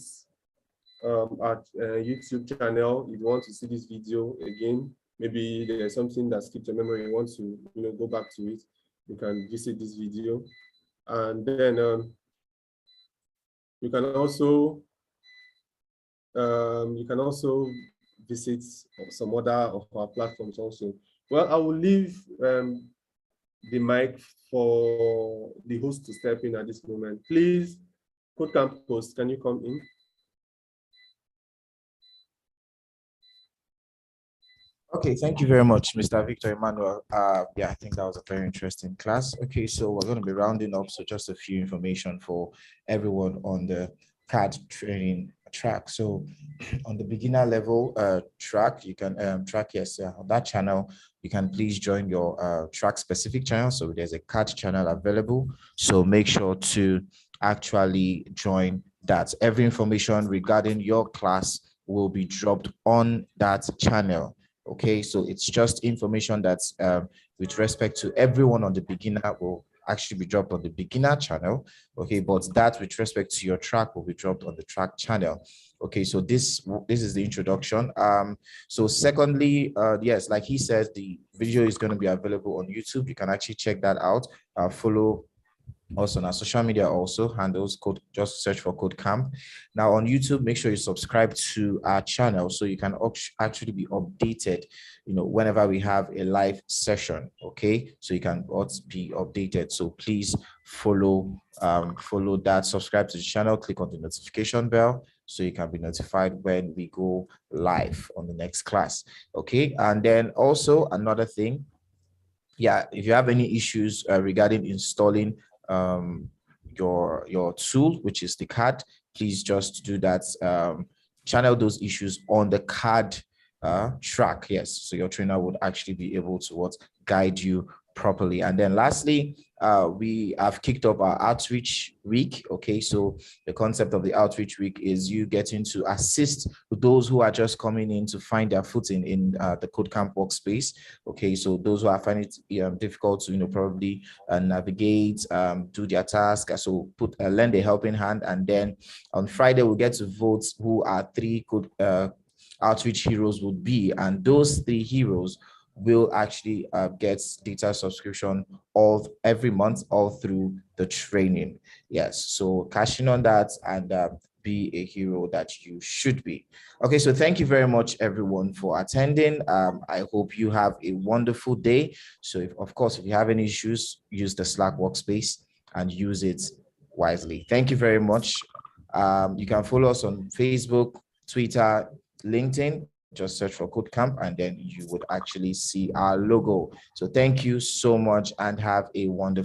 our YouTube channel if you want to see this video again. Maybe there's something that skipped your memory, you want to go back to it, you can visit this video. And then you can also visit some other of our platforms also. Well, I will leave the mic for the host to step in at this moment. Please CodeCamp host, can you come in? Okay, thank you very much, Mr. Victor Emmanuel. Yeah, I think that was a very interesting class. Okay, so we're going to be rounding up. So just a few information for everyone on the CAD training track. So on the beginner level track, you can on that channel, you can please join your track specific channel. So there's a CAD channel available. So make sure to actually join that. Every information regarding your class will be dropped on that channel. Okay, so it's just information that's with respect to everyone on the beginner will actually be dropped on the beginner channel. Okay, but that with respect to your track will be dropped on the track channel. Okay, so this is the introduction. So secondly, yes, like he says, the video is going to be available on YouTube. You can actually check that out. Follow us on our social media also handles, just search for KodeCamp. Now on YouTube, make sure you subscribe to our channel so you can actually be updated, whenever we have a live session. Okay, so you can be updated. So please follow that, subscribe to the channel, click on the notification bell so you can be notified when we go live on the next class. Okay, and then also another thing, yeah, if you have any issues regarding installing your tool, which is the CAD, please just do that. Channel those issues on the CAD track. Yes, so your trainer would actually be able to guide you properly. And then lastly, we have kicked off our outreach week. Okay, so the concept of the outreach week is you getting to assist those who are just coming in to find their footing in the KodeCamp workspace. Okay, so those who are finding it difficult to probably navigate, do their task, so lend a helping hand. And then on Friday we'll get to vote who our 3 outreach heroes would be, and those 3 heroes will actually get data subscription every month all through the training. Yes, so cashing on that and be a hero that you should be. Okay, so thank you very much everyone for attending. I hope you have a wonderful day. So if you have any issues, use the Slack workspace and use it wisely. Thank you very much. You can follow us on Facebook, Twitter, LinkedIn. Just search for KodeCamp and then you would actually see our logo. So thank you so much and have a wonderful